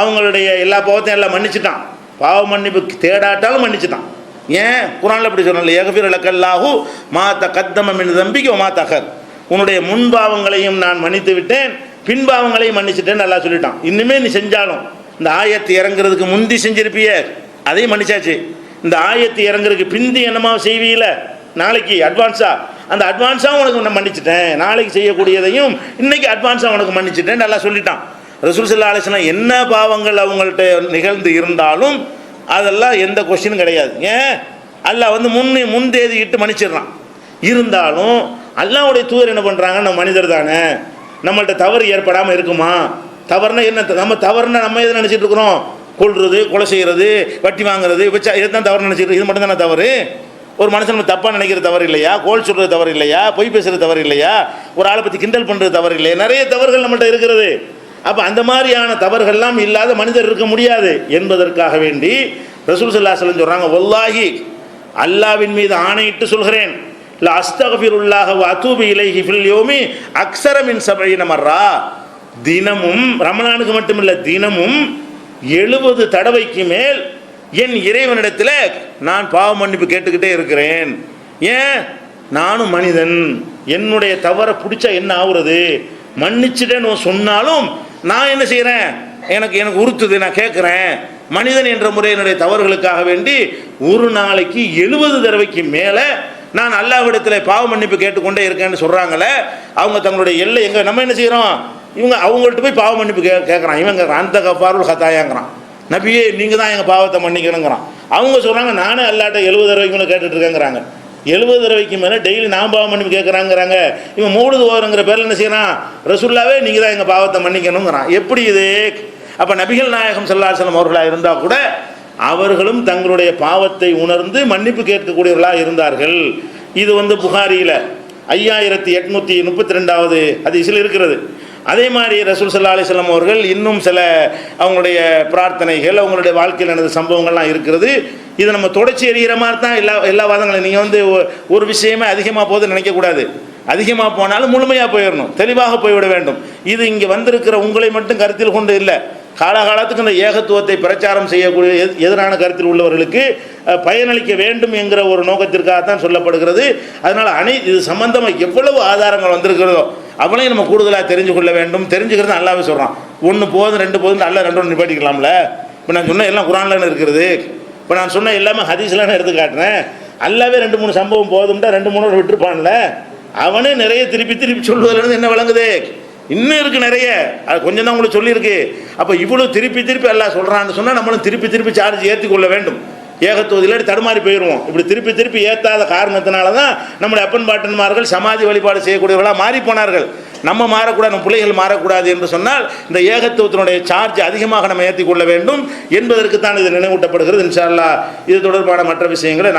அவங்களுடைய எல்லா பாவத்தையும் எல்லாம் மன்னிச்சுட்டான். பாவ மன்னிப்பு தேடாட்டாலும் மன்னிச்சுட்டான். ஏன்? குர்ஆனில் அப்படி சொன்னால, யக்ஃபிரு லக்கல்லாஹு மா தகத்தம மின் தம்பிக வ மா தஅக்கர், உன்னுடைய முன்பாவங்களையும் நான் மன்னித்து விட்டேன், பின்பாவங்களையும் மன்னிச்சுட்டேன்னு நல்லா சொல்லிட்டான். இன்னுமே நீ செஞ்சாலும், இந்த ஆயத்து இறங்குறதுக்கு முந்தி செஞ்சிருப்பிய அதையும் மன்னிச்சாச்சு. இந்த ஆயத்து இறங்குறதுக்கு பிந்தி என்னமா செய்வீல நாளைக்கு அட்வான்ஸாக, அந்த அட்வான்ஸாக உனக்கு நான் மன்னிச்சிட்டேன், நாளைக்கு செய்யக்கூடியதையும் இன்னைக்கு அட்வான்ஸாக உனக்கு மன்னிச்சிட்டேன் நல்லா சொல்லிட்டான். ரசூல் ஸல்லல்லாஹு அலைஹி வஸல்லம் என்ன பாவங்கள் அவங்கள்ட்ட நிகழ்ந்து இருந்தாலும் அதெல்லாம் எந்த கொஸ்டினும் கிடையாது. ஏன்? அல்லாஹ் வந்து முன்தேதிக்கிட்டு மன்னிச்சிடறான். இருந்தாலும் அல்லாஹ்வுடைய தூதர் என்ன பண்ணுறாங்க? நம்ம மனிதர் தானே, நம்மள்ட்ட தவறு ஏற்படாமல் இருக்குமா? தவறுனா என்ன? நம்ம தவறுனா நம்ம எதை நினச்சிட்டு இருக்கிறோம்? கொள்வது, கொலை செய்கிறது, வட்டி வாங்குறது, வச்சா இதுதான் தவறு நினச்சிட்டு, இது மட்டும் தானே தவறு? ஒரு மனுஷன் தப்பாக நினைக்கிற தவறு இல்லையா? கோல் சொல்கிறது தவறு இல்லையா? பொய் பேசுகிறது தவறு இல்லையா? ஒரு ஆளை பற்றி கிண்டல் பண்ணுறது தவறு இல்லையா? நிறைய தவறுகள் நம்மள்ட்ட இருக்கிறது. அப்போ அந்த மாதிரியான தவறுகள்லாம் இல்லாத மனிதர் இருக்க முடியாது என்பதற்காக வேண்டி ரசூல் ஸல்லல்லாஹு அலைஹி வஸல்லம் சொல்கிறாங்க, வல்லாஹி அல்லாஹ்வின் மீது ஆணையிட்டு சொல்கிறேன், லா அஸ்தக்ஃபிருல்லாஹ வ அதூபு இலைஹி ஃபில் யௌமி அக்ஸர மின் 70 மர்ரா, தினமும் ரமலானுக்கு மட்டும் இல்லை, தினமும் 70 தடவைக்கு மேல் என் இறைவனிடத்தில் நான் பாவ மன்னிப்பு கேட்டுக்கிட்டே இருக்கிறேன். ஏன்? நானும் மனிதன், என்னுடைய தவறை பிடிச்சா என்ன ஆகுறது? மன்னிச்சுட்டேன்னு சொன்னாலும் நான் என்ன செய்கிறேன்? எனக்கு எனக்கு உறுத்துது, நான் கேட்குறேன். மனிதன் என்ற முறையினுடைய தவறுகளுக்காக வேண்டி ஒரு நாளைக்கு 70 தடவைக்கு மேலே நான் அல்லாஹ்விடத்தில் பாவ மன்னிப்பு கேட்டுக்கொண்டே இருக்கேன்னு சொல்கிறாங்களே, அவங்க தங்களுடைய எல்லை எங்கே? நம்ம என்ன செய்கிறோம்? இவங்க அவங்கள்ட்ட போய் பாவ மன்னிப்பு கேட்குறான். இவங்க அந்த கஃபாருல் ஹதாயாங்கிறான். நபியே நீங்கள் தான் எங்கள் பாவத்தை மன்னிக்கணுங்கிறான். அவங்க சொல்கிறாங்க நானே அல்லாட்ட 70 தடவைக்கு மேலே கேட்டுட்டு இருக்கேங்கிறாங்க. 70 தடவைக்கு மேலே டெய்லி நான் பாவ மன்னிப்பு கேட்குறாங்கிறாங்க. இவன் மௌலிது ஓதுங்கிற பேரில் என்ன செய்யறான்? ரசூலுல்லாவே நீங்கள் தான் எங்கள் பாவத்தை மன்னிக்கணுங்கிறான். எப்படி இது? அப்போ நபிகள் நாயகம் ஸல்லல்லாஹு அலைஹி வஸல்லம் அவர்களாக இருந்தால் கூட அவர்களும் தங்களுடைய பாவத்தை உணர்ந்து மன்னிப்பு கேட்கக்கூடியவர்களாக இருந்தார்கள். இது புகாரியில் 5832வது ஹதீஸில் இருக்கிறது. அதே மாதிரி ரசூல் ஸல்லல்லாஹு அலைஹி வஸல்லம் அவர்கள் இன்னும் சில அவங்களுடைய பிரார்த்தனைகள், அவங்களுடைய வாழ்க்கையில் நடந்த சம்பவங்கள்லாம் இருக்கிறது. இதை நம்ம தொடர்ச்சி எறிகிற மாதிரி தான் எல்லா வாதங்களும். நீங்கள் ஒரு விஷயமே அதிகமாக போகுதுன்னு நினைக்கக்கூடாது. அதிகமாக போனாலும் முழுமையாக போயிடணும், தெளிவாக போய்விட வேண்டும். இது இங்கே வந்திருக்கிற உங்களை மட்டும் கருத்தில் கொண்டு இல்லை, காலகாலத்துக்கு இந்த ஏகத்துவத்தை பிரச்சாரம் செய்யக்கூடிய எதிரான கருத்தில் உள்ளவர்களுக்கு பயனளிக்க வேண்டும் என்கிற ஒரு நோக்கத்திற்காகத்தான் சொல்லப்படுகிறது. அதனால் இது சம்பந்தமாக எவ்வளவு ஆதாரங்கள் வந்திருக்கிறதோ அவளையும் நம்ம கூடுதலாக தெரிஞ்சு கொள்ள வேண்டும். தெரிஞ்சுக்கிறது நல்லாவே சொல்கிறான். 1 போதும் 2 போதும் அல்ல 2 நிப்பாட்டிக்கலாம்ல. இப்போ நான் சொன்ன எல்லாம் குரான்லன்னு இருக்கிறது. இப்போ நான் சொன்ன எல்லாமே ஹதீஸ்லான்னு எடுத்து காட்டுறேன். அல்லாவே 2-3 சம்பவம் போதும்ட்டா 2-3 விட்டுருப்பான்ல. அவனே நிறைய திருப்பி சொல்வதிலிருந்து என்ன விளங்குது? இன்னும் இருக்குது நிறைய. அது கொஞ்சம் தான் உங்களுக்கு சொல்லியிருக்கு. அப்போ இவ்வளோ திருப்பி எல்லாம் சொல்கிறான்னு சொன்னால் நம்மளும் திருப்பி சார்ஜ் ஏற்றி கொள்ள வேண்டும். ஏகத்துவதில் தடுமாறி போயிடுவோம். இப்படி திருப்பி ஏற்றாத காரணத்தினால தான் நம்முடைய அப்பன் பாட்டன்மார்கள் சமாதி வழிபாடு செய்யக்கூடியவர்களாக மாறி போனார்கள். நம்ம மாறக்கூடாது, நம்ம பிள்ளைகள் மாறக்கூடாது என்று சொன்னால் இந்த ஏகத்துவத்தினுடைய சார்ஜ் அதிகமாக நம்ம ஏற்றி கொள்ள வேண்டும் என்பதற்கு தான் இது நினைவூட்டப்படுகிறது. இன்ஷா அல்லாஹ் இது தொடர்பான மற்ற விஷயங்களை